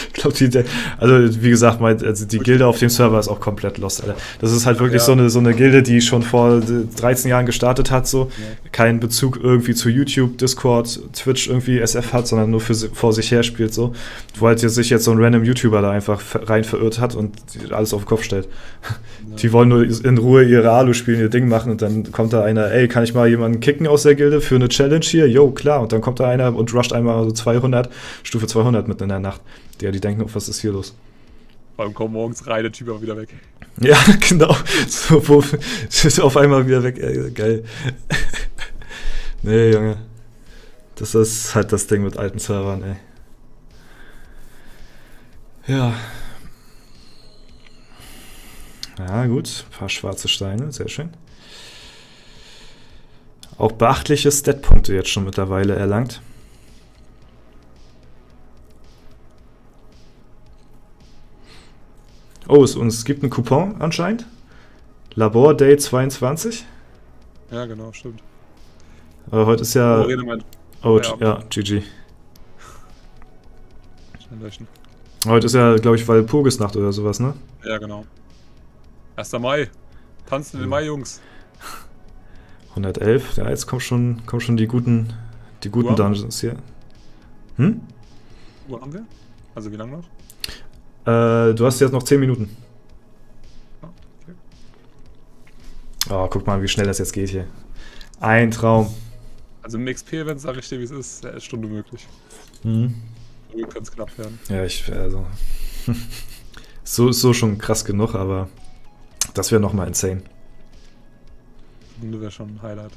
A: Ich glaube, also wie gesagt, also die Gilde auf dem Server ist auch komplett lost, Alter. Das ist halt wirklich so eine Gilde, die schon vor 13 Jahren gestartet hat, so. Ja. Keinen Bezug irgendwie zu YouTube, Discord, Twitch irgendwie SF hat, sondern nur vor sich her spielt, so. Wo halt sich jetzt so ein random YouTuber da einfach rein verirrt hat und alles auf den Kopf stellt. Ja. Die wollen nur in Ruhe ihre Alu spielen, ihr Ding machen und dann kommt da einer, ey, kann ich mal jemanden kicken aus der Gilde für eine Challenge hier? Jo, klar. Und dann kommt da einer und rusht einmal so 200, Stufe 200 mitten in der Nacht. Die denken, oh, was ist hier los?
B: Vor allem kommt morgens rein, der Typ auch wieder weg.
A: Ja, genau. So, ist auf einmal wieder weg. Geil. Nee, Junge. Das ist halt das Ding mit alten Servern, ey. Ja. Ja, gut. Ein paar schwarze Steine, sehr schön. Auch beachtliche Stat-Punkte jetzt schon mittlerweile erlangt. Oh, es gibt einen Coupon anscheinend. Labor Day 22.
B: Ja, genau, stimmt.
A: Aber heute ist ja... Oh, ja, GG.
B: Schnell löschen.
A: Heute ist ja, glaube ich, Walpurgisnacht oder sowas, ne?
B: Ja, genau. 1. Mai. Tanzen den Mai, Jungs.
A: 111. Ja, jetzt kommen schon die guten Dungeons hier. Hm?
B: Wo haben wir? Also wie lange noch?
A: Du hast jetzt noch 10 Minuten.
B: Okay.
A: Oh, guck mal, wie schnell das jetzt geht hier. Ein Traum.
B: Also im XP-Event sage ich dir, wie es ist, ist Stunde möglich.
A: Mhm.
B: So kann es knapp werden.
A: Ja, also. so schon krass genug, aber das wäre nochmal insane.
B: Stunde wäre schon ein Highlight.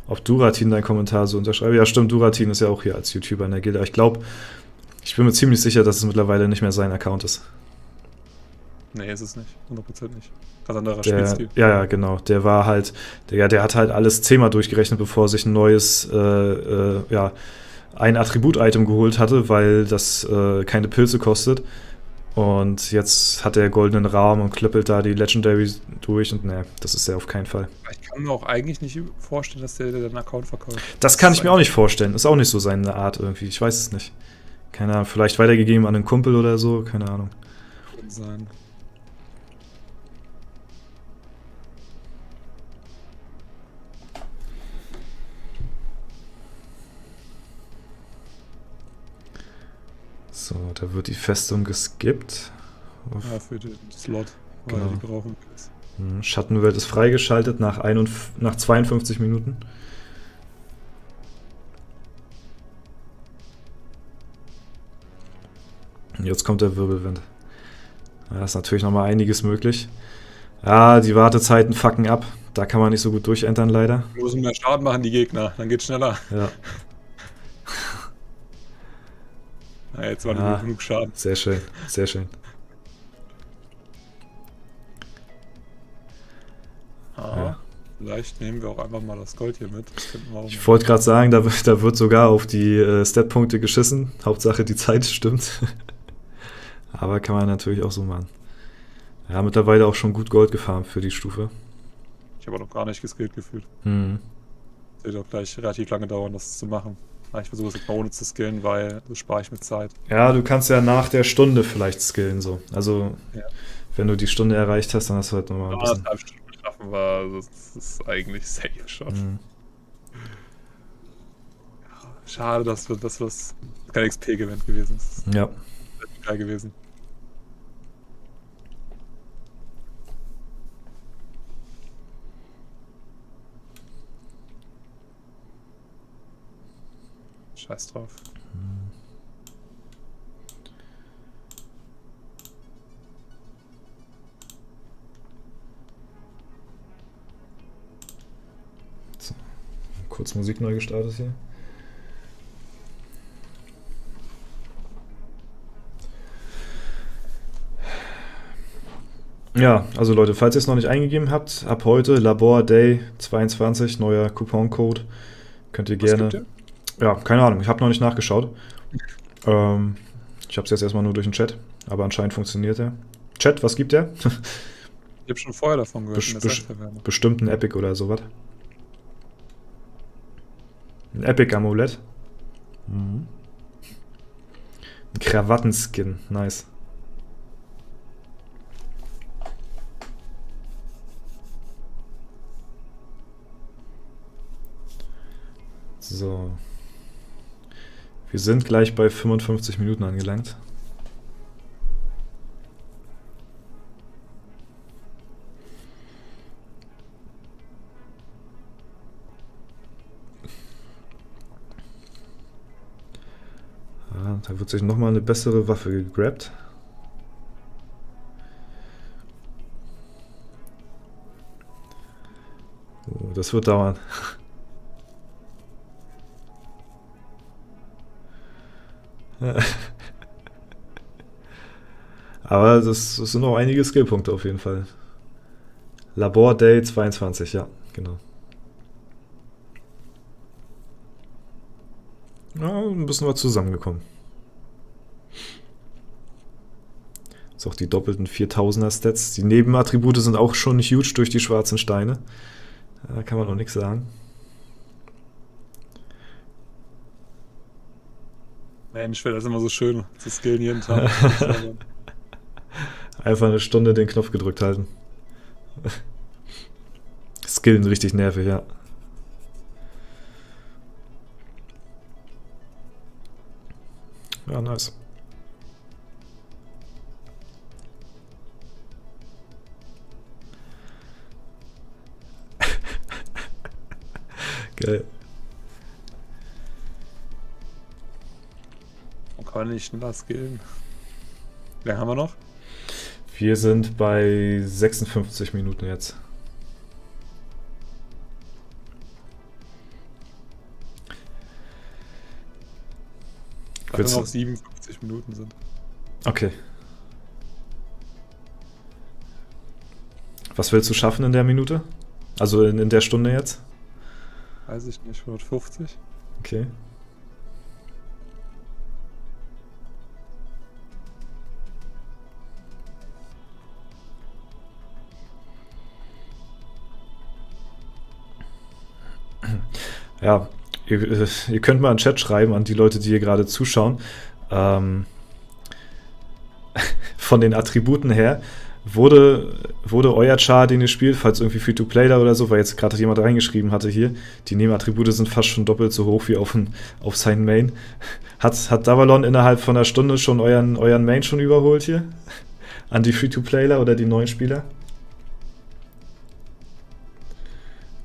A: Ob Duratin deinen Kommentar so unterschreibe? Ja, stimmt, Duratin ist ja auch hier als YouTuber in der Gilde. Ich bin mir ziemlich sicher, dass es mittlerweile nicht mehr sein Account ist.
B: Nee, ist es nicht. 100% nicht. Ganz anderer Spielstil.
A: Ja, genau. Der war halt, der hat halt alles 10-mal durchgerechnet, bevor er sich ein neues, ein Attribut-Item geholt hatte, weil das keine Pilze kostet. Und jetzt hat er goldenen Raum und klöppelt da die Legendaries durch und ne, das ist er auf keinen Fall.
B: Ich kann mir auch eigentlich nicht vorstellen, dass der den Account verkauft.
A: Das kann ich mir auch nicht vorstellen. Ist auch nicht so seine Art irgendwie. Ich weiß es nicht. Keine Ahnung. Vielleicht weitergegeben an einen Kumpel oder so. Keine Ahnung.
B: Kann sein.
A: So, da wird die Festung geskippt.
B: Ja, für den Slot, weil
A: genau.
B: die brauchen ist.
A: Schattenwelt ist freigeschaltet nach 52 Minuten. Jetzt kommt der Wirbelwind. Da ist natürlich nochmal einiges möglich. Ja, die Wartezeiten fucken ab. Da kann man nicht so gut durchentern, leider.
B: Wir müssen mehr Schaden machen, die Gegner. Dann geht's schneller.
A: Ja.
B: Na, jetzt war nur genug Schaden.
A: Sehr schön, sehr schön.
B: Ja. Vielleicht nehmen wir auch einfach mal das Gold hier mit.
A: Ich wollte gerade sagen, da wird sogar auf die Stat-Punkte geschissen. Hauptsache die Zeit stimmt. Aber kann man natürlich auch so machen. Ja, mittlerweile auch schon gut Gold gefarmt für die Stufe.
B: Ich habe auch noch gar nicht geskillt gefühlt.
A: Mhm.
B: Das wird auch gleich relativ lange dauern, das zu machen. Ich versuche es jetzt mal ohne zu skillen, weil das spare ich mit Zeit.
A: Ja, du kannst ja nach der Stunde vielleicht skillen so. Also,
B: ja.
A: Wenn du die Stunde erreicht hast, dann hast du halt nochmal ein bisschen...
B: 1,5 Stunden geschaffen war, das ist eigentlich safe schon.
A: Mhm.
B: Ja, schade, dass das kein XP-Event gewesen ist.
A: Ja.
B: Das wäre geil gewesen. Scheiß drauf.
A: So. Kurz Musik neu gestartet hier. Ja, also Leute, falls ihr es noch nicht eingegeben habt, ab heute Labor Day 22, neuer Couponcode. Könnt ihr gerne... Ja, keine Ahnung, ich habe noch nicht nachgeschaut. Ich habe es jetzt erstmal nur durch den Chat, aber anscheinend funktioniert er. Chat, was gibt der?
B: Ich habe schon vorher davon gehört.
A: Bestimmt ein Epic oder sowas. Ein Epic-Amulett. Mhm. Ein Krawattenskin. Nice. So. Wir sind gleich bei 55 Minuten angelangt. Da wird sich nochmal eine bessere Waffe gegrabt. Oh, das wird dauern. Aber das sind auch einige Skillpunkte auf jeden Fall. Labor Day 22, ja, genau. Ja, ein bisschen was zusammengekommen. Jetzt auch die doppelten 4000er Stats. Die Nebenattribute sind auch schon huge durch die schwarzen Steine. Da kann man noch nichts sagen.
B: Mensch, wäre das immer so schön zu skillen jeden Tag.
A: Einfach eine Stunde den Knopf gedrückt halten. Skillen richtig nervig, ja. Ja, nice. Geil.
B: Man kann nicht schneller skillen. Wie lange haben wir noch?
A: Wir sind bei 56 Minuten jetzt.
B: Weil wir noch 57 Minuten sind.
A: Okay. Was willst du schaffen in der Minute? Also in der Stunde jetzt?
B: Weiß ich nicht, 150?
A: Okay. Ja, ihr könnt mal einen Chat schreiben an die Leute, die hier gerade zuschauen. Von den Attributen her, wurde euer Char, den ihr spielt, falls irgendwie Free-to-Play da oder so, weil jetzt gerade jemand reingeschrieben hatte hier, die Nebenattribute sind fast schon doppelt so hoch wie auf seinen Main. Hat Davalon innerhalb von einer Stunde schon euren Main schon überholt hier? An die Free-to-Playler oder die neuen Spieler?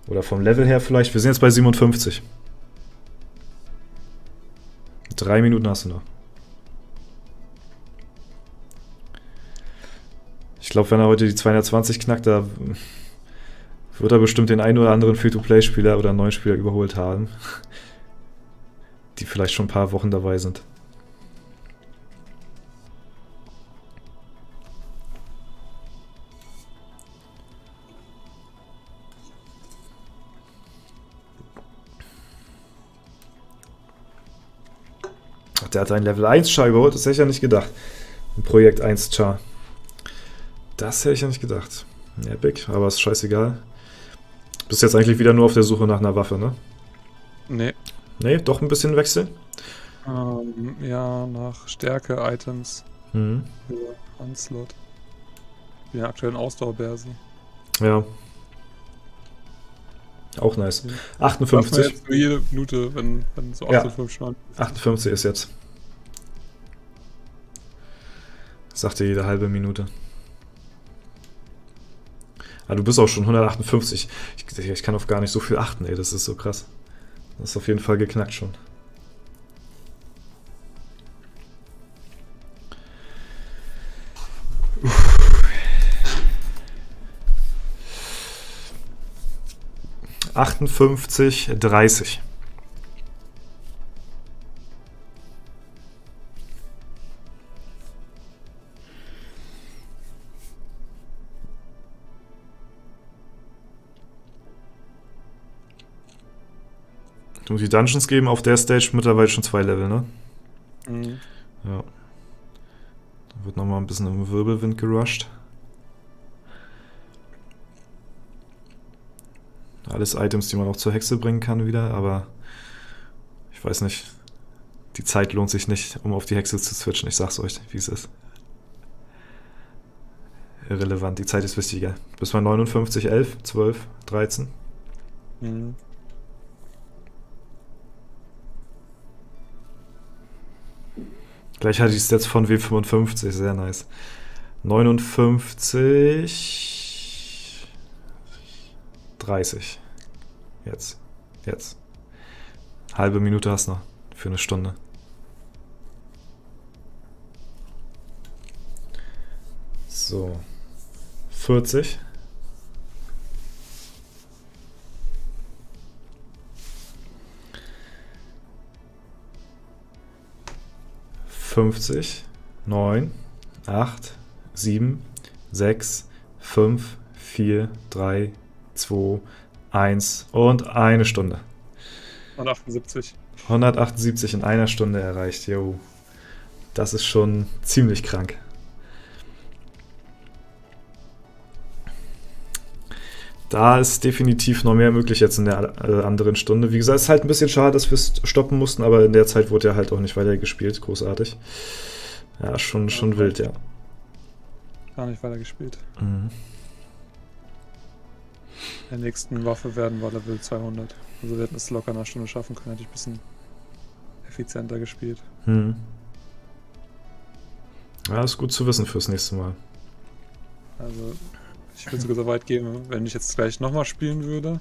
A: Oder vom Level her vielleicht. Wir sind jetzt bei 57. 3 Minuten hast du noch. Ich glaube, wenn er heute die 220 knackt, da wird er bestimmt den einen oder anderen Free-to-Play-Spieler oder neuen Spieler überholt haben. Die vielleicht schon ein paar Wochen dabei sind. Der hat einen Level 1 Char überholt, das hätte ich ja nicht gedacht. Ein Projekt 1 Char. Das hätte ich ja nicht gedacht. Epic, aber ist scheißegal. Bist jetzt eigentlich wieder nur auf der Suche nach einer Waffe, ne?
B: Nee.
A: Nee, doch ein bisschen wechseln?
B: Ja, nach Stärke-Items.
A: Mhm.
B: Für Onslaught. Ich bin ja aktuell ein Ausdauer-Bersi.
A: Ja. Auch nice.
B: Ja.
A: 58.
B: Jetzt nur jede Minute, wenn so 58
A: ja. 58 ist jetzt. Sagt ihr jede halbe Minute. Ah, du bist auch schon 158. Ich kann auf gar nicht so viel achten, ey. Das ist so krass. Das ist auf jeden Fall geknackt schon. Uff. 58,30. Und die Dungeons geben auf der Stage mittlerweile schon 2 Level, ne?
B: Mhm.
A: Ja. Da wird nochmal ein bisschen im Wirbelwind gerusht. Alles Items, die man auch zur Hexe bringen kann wieder, aber Ich weiß nicht. Die Zeit lohnt sich nicht, um auf die Hexe zu switchen. Ich sag's euch, wie es ist. Irrelevant, die Zeit ist wichtiger. Bis bei 59, 11, 12, 13.
B: Mhm.
A: Gleich hatte ich Stats von W55, sehr nice. 59, 30. Jetzt. Halbe Minute hast du noch für eine Stunde. So. 40. 50, 9, 8, 7, 6, 5, 4, 3, 2, 1 und eine Stunde.
B: 178.
A: 178 in einer Stunde erreicht, jo. Das ist schon ziemlich krank. Da ist definitiv noch mehr möglich jetzt in der anderen Stunde. Wie gesagt, es ist halt ein bisschen schade, dass wir es stoppen mussten, aber in der Zeit wurde ja halt auch nicht weitergespielt. Großartig. Ja, schon wild, ja.
B: Gar nicht weitergespielt.
A: Mhm.
B: In der nächsten Waffe werden wir Level 200. Also wir hätten es locker in einer Stunde schaffen können, hätte ich ein bisschen effizienter gespielt.
A: Mhm. Ja, ist gut zu wissen fürs nächste Mal.
B: Also ich würde sogar so weit gehen, wenn ich jetzt gleich nochmal spielen würde,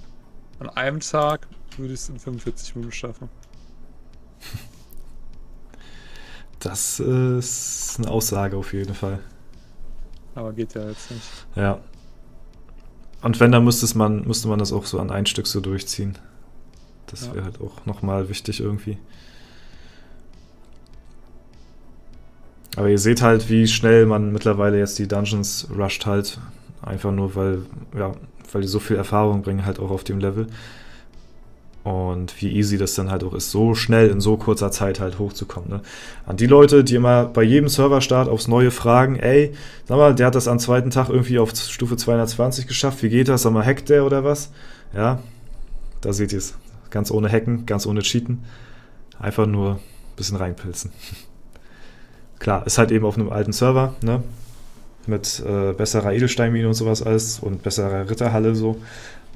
B: an einem Tag würde ich es in 45 Minuten schaffen.
A: Das ist eine Aussage auf jeden Fall.
B: Aber geht ja jetzt nicht.
A: Ja. Und wenn, dann müsste man das auch so an ein Stück so durchziehen. Das wäre halt auch nochmal wichtig irgendwie. Aber ihr seht halt, wie schnell man mittlerweile jetzt die Dungeons rusht halt. Einfach nur, weil die so viel Erfahrung bringen halt auch auf dem Level. Und wie easy das dann halt auch ist, so schnell in so kurzer Zeit halt hochzukommen. Ne? An die Leute, die immer bei jedem Serverstart aufs Neue fragen, ey, sag mal, der hat das am zweiten Tag irgendwie auf Stufe 220 geschafft, wie geht das? Sag mal, hackt der oder was? Ja, da seht ihr es. Ganz ohne Hacken, ganz ohne Cheaten. Einfach nur ein bisschen reinpilzen. Klar, ist halt eben auf einem alten Server, ne? Mit besserer Edelsteinmine und sowas alles und besserer Ritterhalle so.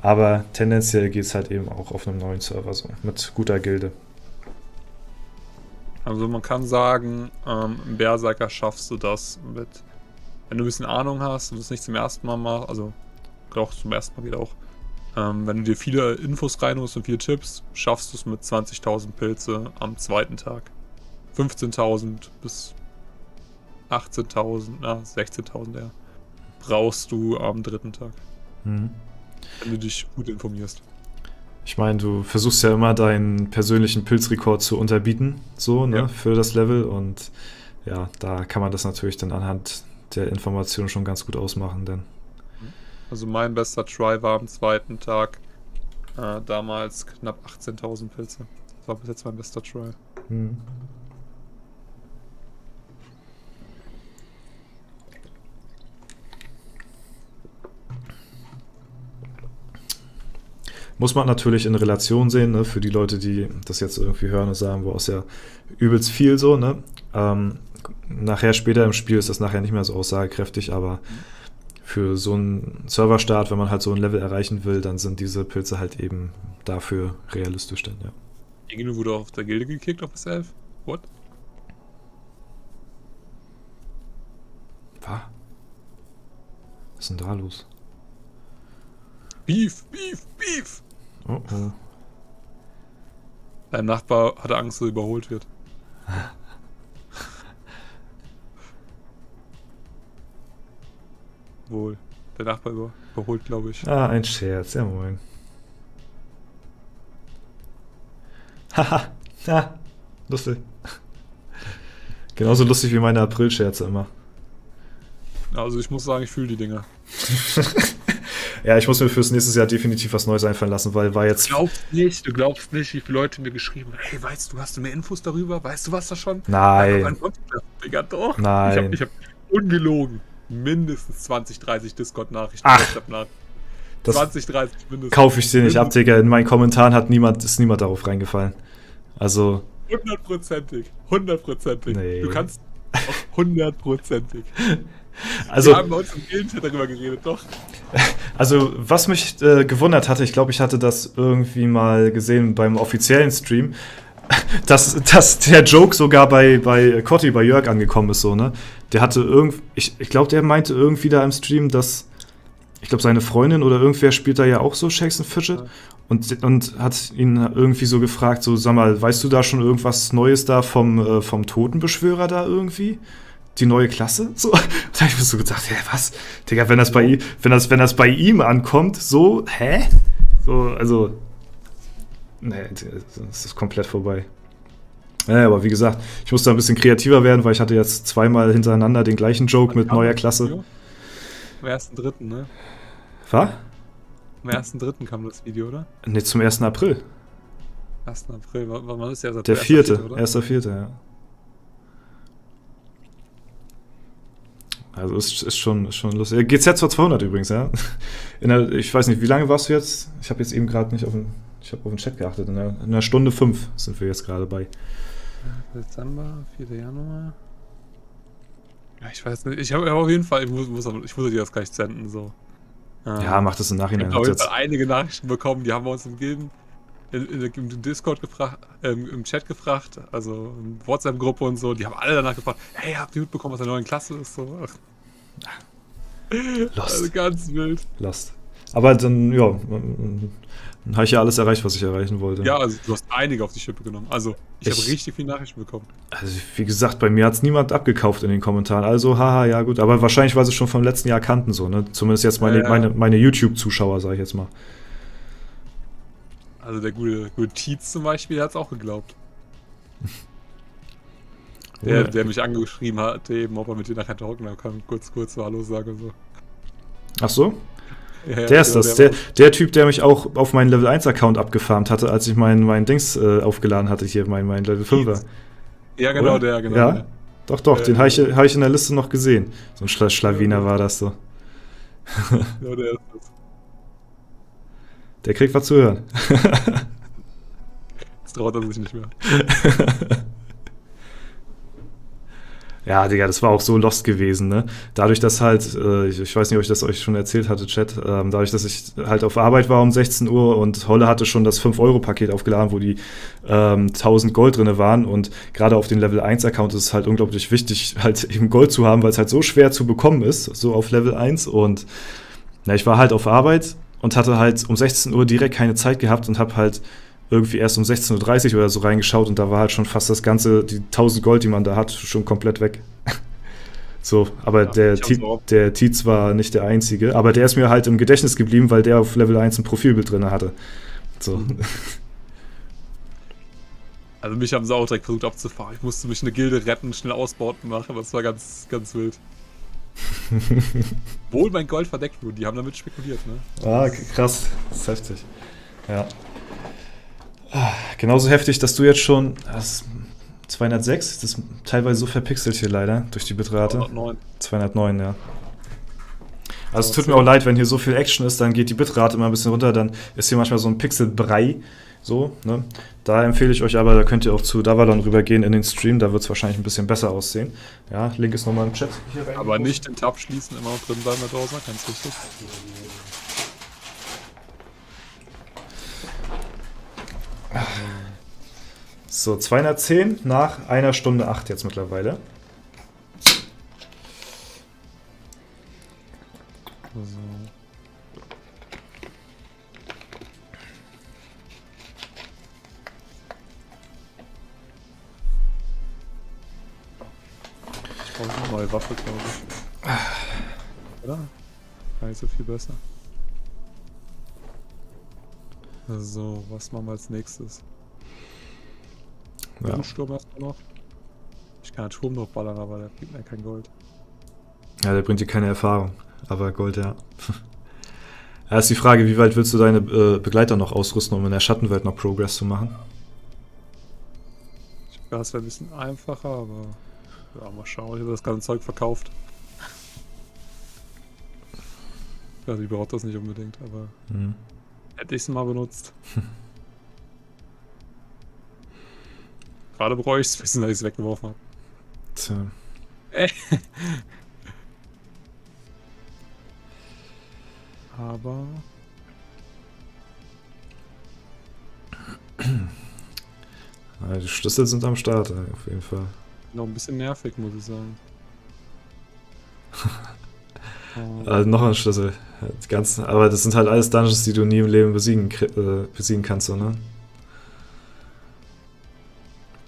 A: Aber tendenziell geht es halt eben auch auf einem neuen Server so, mit guter Gilde.
B: Also man kann sagen, im Berserker schaffst du das mit, wenn du ein bisschen Ahnung hast und es nicht zum ersten Mal machst, also auch zum ersten Mal geht auch, wenn du dir viele Infos reinholst und viele Tipps, schaffst du es mit 20.000 Pilze am zweiten Tag. 15.000 bis 18.000, 16.000 eher, brauchst du am dritten Tag.
A: Mhm.
B: Wenn du dich gut informierst.
A: Ich meine, du versuchst ja immer deinen persönlichen Pilzrekord zu unterbieten, so, ne, für das Level. Und ja, da kann man das natürlich dann anhand der Informationen schon ganz gut ausmachen, denn.
B: Also mein bester Try war am zweiten Tag damals knapp 18.000 Pilze. Das war bis jetzt mein bester Try.
A: Mhm. Muss man natürlich in Relation sehen, ne, für die Leute, die das jetzt irgendwie hören und sagen, boah, ist ja übelst viel so, ne? Nachher später im Spiel ist das nachher nicht mehr so aussagekräftig, aber für so einen Serverstart, wenn man halt so ein Level erreichen will, dann sind diese Pilze halt eben dafür realistisch dann, ja.
B: Irgendwie wurde auf der Gilde gekickt auf S11. What?
A: Was ist denn da los?
B: Beef, Beef, Beef!
A: Oh oh.
B: Dein Nachbar hatte Angst, dass er überholt wird. Wohl. Der Nachbar überholt, glaube ich.
A: Ah, ein Scherz, ja moin. Haha, ja, lustig. Genauso lustig wie meine April-Scherze immer.
B: Also ich muss sagen, ich fühle die Dinger.
A: Ja, ich muss mir fürs nächste Jahr definitiv was Neues einfallen lassen, weil war jetzt...
B: Du glaubst nicht, wie viele Leute mir geschrieben haben, hey, weißt du, hast du mehr Infos darüber? Weißt du was da schon?
A: Nein.
B: Wann kommt das, Digga, doch?
A: Nein.
B: Ich hab ungelogen mindestens 20, 30 Discord-Nachrichten.
A: Ach, das
B: 20, 30 mindestens.
A: kaufe ich dir nicht ab, Digga. In meinen Kommentaren ist niemand darauf reingefallen. Also,
B: 100%ig. 100%ig.
A: Nee.
B: Du kannst auch 100%ig.
A: also,
B: Wir haben bei uns im Gildenchat darüber geredet, doch.
A: also was mich gewundert hatte, ich glaube, ich hatte das irgendwie mal gesehen beim offiziellen Stream, dass der Joke sogar bei Cotti, bei Jörg angekommen ist, so, ne? Der hatte ich glaube, der meinte irgendwie da im Stream, dass, ich glaube, seine Freundin oder irgendwer spielt da ja auch so Shakes and Fidget und hat ihn irgendwie so gefragt, so, sag mal, weißt du da schon irgendwas Neues da vom Totenbeschwörer da irgendwie? Die neue Klasse? So, da hab ich mir so gedacht, hä, was? Digga, wenn das bei ihm ankommt, so, hä? So, also, nee, das ist komplett vorbei. Ja, aber wie gesagt, ich musste ein bisschen kreativer werden, weil ich hatte jetzt zweimal hintereinander den gleichen Joke mit neuer Klasse.
B: Am 1.3., ne?
A: Was?
B: Am 1.3. kam das Video, oder?
A: Ne, zum 1. April.
B: 1. April, wann ist der?
A: Der 4., 1.4., ja. Also ist schon lustig. GZ vor 200 übrigens, ja. Ich weiß nicht, wie lange warst du jetzt? Ich habe jetzt eben gerade nicht auf den Chat geachtet. In einer Stunde 5 sind wir jetzt gerade bei.
B: Dezember, 4. Januar. Ja, ich weiß nicht. Ich habe auf jeden Fall, ich muss dir das gleich senden, so.
A: Ja, mach das im Nachhinein.
B: Ich habe auf jeden Fall einige Nachrichten bekommen, die haben wir uns im Gilden, im Discord gefragt, im Chat gefragt, also in WhatsApp-Gruppe und so, die haben alle danach gefragt, hey, habt ihr mitbekommen, was der neuen Klasse ist? So.
A: Lost.
B: Also ganz wild.
A: Lost. Aber dann, ja, dann habe ich ja alles erreicht, was ich erreichen wollte.
B: Ja, also du hast einige auf die Schippe genommen. Also, ich habe richtig viele Nachrichten bekommen.
A: Also, wie gesagt, bei mir hat es niemand abgekauft in den Kommentaren. Also, haha, ja gut. Aber wahrscheinlich, weil sie schon vom letzten Jahr kannten, so, ne? Zumindest jetzt meine YouTube-Zuschauer, sage ich jetzt mal.
B: Also, der gute Tietz zum Beispiel hat es auch geglaubt. Der mich angeschrieben hat, eben, ob er mit dir nachher talken kann, kurz so Hallo sagen und so.
A: Ach so?
B: Ja,
A: der ist das. Der Typ, der mich auch auf meinen Level 1 Account abgefarmt hatte, als ich mein Dings aufgeladen hatte, hier, mein Level 5er.
B: Ja, genau,
A: Oder?
B: der, genau.
A: Ja?
B: Der.
A: Doch, den habe ich in der Liste noch gesehen. So ein Schlawiner war das so.
B: Ja, der ist das.
A: Der kriegt was zu hören.
B: Jetzt traut er sich nicht mehr.
A: Ja, Digga, das war auch so lost gewesen, ne? Dadurch, dass halt, ich weiß nicht, ob ich das euch schon erzählt hatte, Chat, dadurch, dass ich halt auf Arbeit war um 16 Uhr und Holle hatte schon das 5-Euro-Paket aufgeladen, wo die 1000 Gold drin waren, und gerade auf den Level 1-Account ist es halt unglaublich wichtig, halt eben Gold zu haben, weil es halt so schwer zu bekommen ist, so auf Level 1, und na, ich war halt auf Arbeit und hatte halt um 16 Uhr direkt keine Zeit gehabt und habe halt irgendwie erst um 16:30 Uhr oder so reingeschaut, und da war halt schon fast das ganze, die 1000 Gold, die man da hat, schon komplett weg. So, aber ja, der Tietz war nicht der Einzige, aber der ist mir halt im Gedächtnis geblieben, weil der auf Level 1 ein Profilbild drin hatte. So.
B: Also mich haben sie auch direkt versucht abzufahren. Ich musste mich eine Gilde retten, schnell Ausbauten machen, das war ganz, ganz wild. Wohl mein Gold verdeckt wurde, die haben damit spekuliert, ne?
A: Ah, krass, das ist heftig. Ja. Genauso heftig, dass du jetzt schon 206, das ist teilweise so verpixelt hier leider durch die Bitrate. 209, ja. Also es tut mir auch leid, wenn hier so viel Action ist, dann geht die Bitrate immer ein bisschen runter, dann ist hier manchmal so ein Pixelbrei, so, ne? Da empfehle ich euch aber, da könnt ihr auch zu Davalon rübergehen in den Stream, da wird es wahrscheinlich ein bisschen besser aussehen. Ja, Link ist nochmal im Chat hier rein.
B: Aber nicht den Tab schließen, immer noch drin bleiben bei Browser, ganz wichtig.
A: So, 210 nach 1 Stunde 8 jetzt mittlerweile.
B: So. Ich brauche eine neue Waffe, glaube ich. Oder? Gar nicht so viel besser. So, was machen wir als nächstes?
A: Ja.
B: Sturm erstmal noch. Ich kann einen Turm noch ballern, aber der bringt mir kein Gold.
A: Ja, der bringt dir keine Erfahrung. Aber Gold, ja. Ja, ist die Frage, wie weit willst du deine Begleiter noch ausrüsten, um in der Schattenwelt noch Progress zu machen?
B: Ich glaube, das wäre ein bisschen einfacher, aber ja, mal schauen. Ich habe das ganze Zeug verkauft. Also ich brauche das nicht unbedingt, aber hätte ich es mal benutzt. Gerade bereue ich es, dass ich es weggeworfen habe.
A: Tja.
B: Aber
A: Ja, die Schlüssel sind am Start, auf jeden Fall.
B: noch ein bisschen nervig, muss ich sagen.
A: Also noch ein Schlüssel. Aber das sind halt alles Dungeons, die du nie im Leben besiegen kannst, so, ne?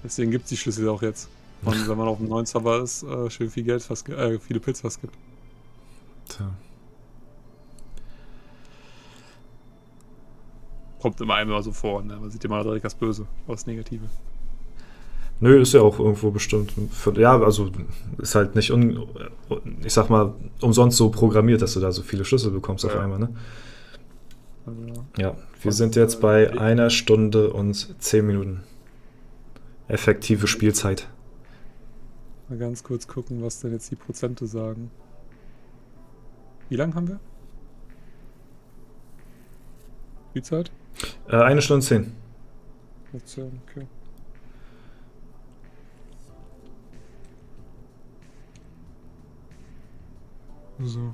B: Deswegen gibt es die Schlüssel auch jetzt. Und wenn man auf dem neuen Server ist, schön viel Geld, viele Pilze was gibt.
A: Tja.
B: Kommt immer einmal so vor, ne? Man sieht immer direkt das Böse, das Negative.
A: Nö, ist ja auch irgendwo bestimmt. Ja, also ist halt nicht, ich sag mal, umsonst so programmiert, dass du da so viele Schlüssel bekommst auf einmal, ne?
B: Also,
A: Ja, wir sind jetzt bei 1 Stunde und 10 Minuten. Effektive Spielzeit.
B: mal ganz kurz gucken, was denn jetzt die Prozente sagen. Wie lang haben wir? Spielzeit?
A: 1 Stunde 10.
B: Okay. So.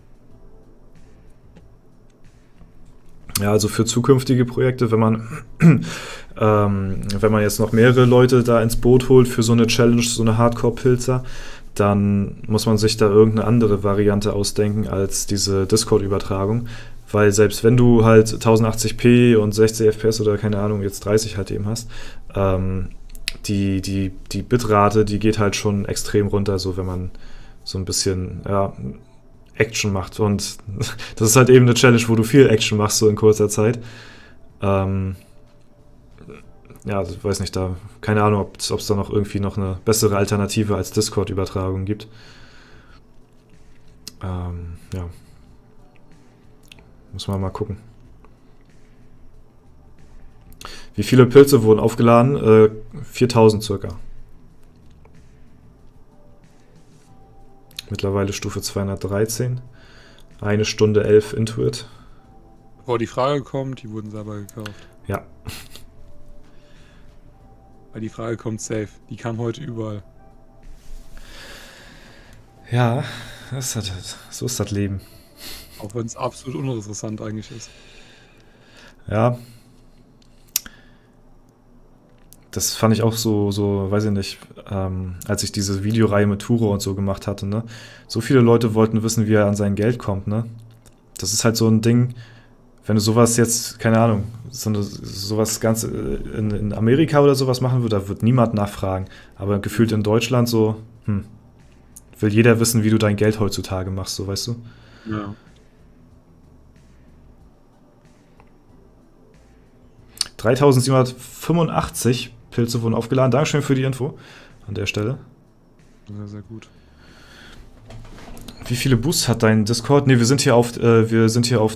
A: Ja, also für zukünftige Projekte, wenn man jetzt noch mehrere Leute da ins Boot holt für so eine Challenge, so eine Hardcore-Pilzer, dann muss man sich da irgendeine andere Variante ausdenken als diese Discord-Übertragung. Weil selbst wenn du halt 1080p und 60 FPS oder keine Ahnung, jetzt 30 halt eben hast, die Bitrate, die geht halt schon extrem runter, so wenn man so ein bisschen, ja, Action macht. Und das ist halt eben eine Challenge, wo du viel Action machst, so in kurzer Zeit. Ja, also ich weiß nicht, keine Ahnung, ob es da noch irgendwie noch eine bessere Alternative als Discord-Übertragung gibt. Ja. Muss man mal gucken. Wie viele Pilze wurden aufgeladen? 4000 circa. Mittlerweile Stufe 213. 1 Stunde 11 Intuit.
B: Bevor die Frage kommt, die wurden selber gekauft.
A: Ja.
B: Weil die Frage kommt safe. Die kam heute überall.
A: Ja, so ist das Leben.
B: Auch wenn es absolut uninteressant eigentlich ist.
A: Ja. Das fand ich auch so, weiß ich nicht, als ich diese Videoreihe mit Turo und so gemacht hatte, ne? So viele Leute wollten wissen, wie er an sein Geld kommt, ne? Das ist halt so ein Ding, wenn du sowas jetzt, keine Ahnung, sowas ganz in Amerika oder sowas machen würde, da wird niemand nachfragen. Aber gefühlt in Deutschland so, will jeder wissen, wie du dein Geld heutzutage machst, so, weißt du?
B: Ja.
A: $3.785 Pilze wurden aufgeladen. Dankeschön für die Info an der Stelle.
B: Sehr, sehr gut.
A: Wie viele Boosts hat dein Discord? Ne, wir sind hier auf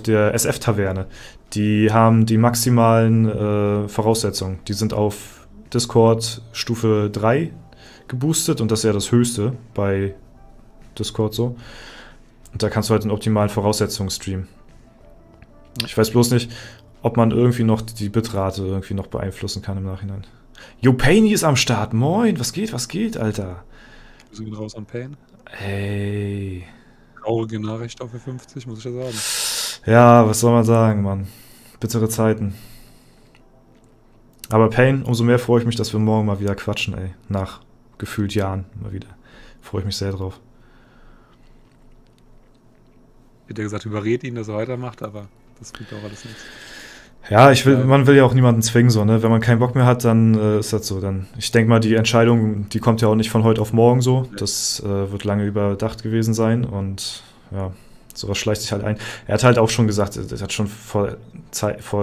A: der SF-Taverne. Die haben die maximalen Voraussetzungen. Die sind auf Discord Stufe 3 geboostet und das ist ja das höchste bei Discord so. Und da kannst du halt in optimalen Voraussetzungen streamen. Ich weiß bloß nicht, ob man irgendwie noch die Bitrate irgendwie noch beeinflussen kann im Nachhinein. Yo, Painy ist am Start. Moin, was geht, Alter?
B: Wir gehen raus an Pain.
A: Hey.
B: Traurige Nachricht auf 50, muss ich ja sagen.
A: Ja, was soll man sagen, Mann? Bittere Zeiten. Aber Pain, umso mehr freue ich mich, dass wir morgen mal wieder quatschen, ey. Nach gefühlt Jahren mal wieder. Freue ich mich sehr drauf.
B: Ich hätte gesagt, überred ihn, dass er weitermacht, aber das bringt auch alles nichts.
A: Ja, man will ja auch niemanden zwingen, so, ne? Wenn man keinen Bock mehr hat, dann ist das so. Ich denke mal, die Entscheidung, die kommt ja auch nicht von heute auf morgen so. Das wird lange überdacht gewesen sein und ja, sowas schleicht sich halt ein. Er hat halt auch schon gesagt, er hat schon vor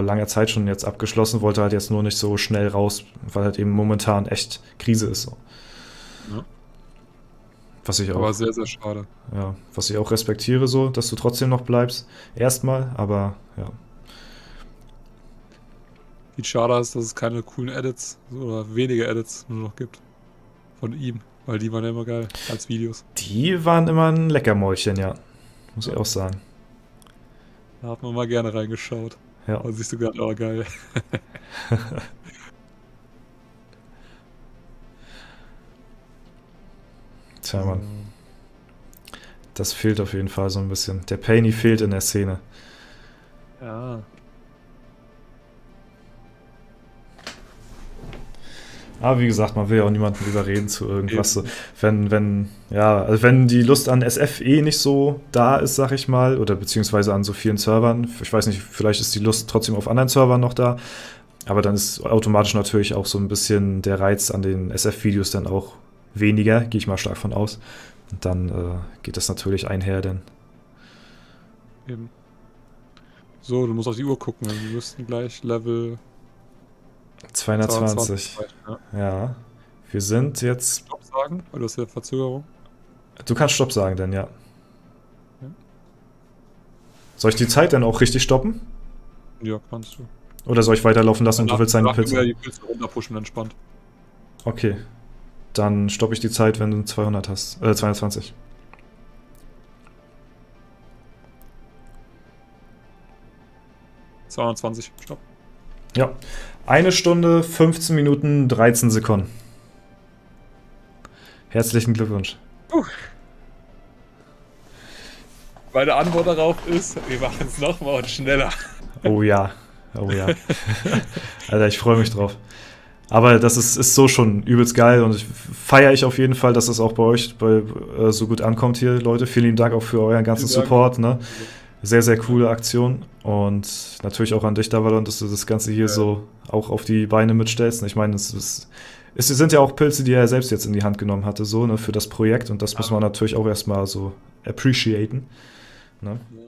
A: langer Zeit schon jetzt abgeschlossen, wollte halt jetzt nur nicht so schnell raus, weil halt eben momentan echt Krise ist. So.
B: Ja.
A: Was ich auch,
B: Aber sehr, sehr schade.
A: ja, was ich auch respektiere, so, dass du trotzdem noch bleibst. Erstmal, aber ja.
B: Viel schade ist, dass es keine coolen Edits oder wenige Edits nur noch gibt. Von ihm. Weil die waren ja immer geil als Videos.
A: Die waren immer ein Leckermäulchen, ja. Muss ich auch sagen.
B: Da hat man mal gerne reingeschaut.
A: Ja.
B: Und siehst du gerade, oh geil.
A: Tja, Mann. Das fehlt auf jeden Fall so ein bisschen. Der Painy fehlt in der Szene.
B: Ja.
A: Aber wie gesagt, man will ja auch niemanden überreden zu irgendwas. So, wenn die Lust an SF nicht so da ist, sag ich mal, oder beziehungsweise an so vielen Servern, ich weiß nicht, vielleicht ist die Lust trotzdem auf anderen Servern noch da, aber dann ist automatisch natürlich auch so ein bisschen der Reiz an den SF-Videos dann auch weniger, gehe ich mal stark von aus. Und dann geht das natürlich einher, denn.
B: Eben. So, du musst auf die Uhr gucken, wir müssten gleich Level
A: 220. Ja. Wir sind jetzt.
B: Stopp sagen, weil du hast ja Verzögerung.
A: Du kannst Stopp sagen, denn ja. Soll ich die Zeit dann auch richtig stoppen?
B: Ja, kannst du.
A: Oder soll ich weiterlaufen lassen und du willst deine Pilze?
B: Die Pilze runterpushen, entspannt.
A: Okay. Dann stoppe ich die Zeit, wenn du 200 hast. 220.
B: ...220, stopp.
A: Ja. 1 Stunde, 15 Minuten, 13 Sekunden. Herzlichen Glückwunsch.
B: Meine Antwort darauf ist, wir machen es nochmal und schneller.
A: Oh ja. Oh ja. Alter, ich freue mich drauf. Aber das ist so schon übelst geil und feiere ich auf jeden Fall, dass das auch bei euch so gut ankommt hier, Leute. Vielen Dank auch für euren ganzen Support. Ne? Sehr, sehr coole Aktion. Und natürlich auch an dich, Davalon, dass du das Ganze hier so auch auf die Beine mitstellst. Ich meine, es sind ja auch Pilze, die er selbst jetzt in die Hand genommen hatte, so, ne, für das Projekt. Und das muss man natürlich auch erstmal so appreciaten. Ne?
B: Ja.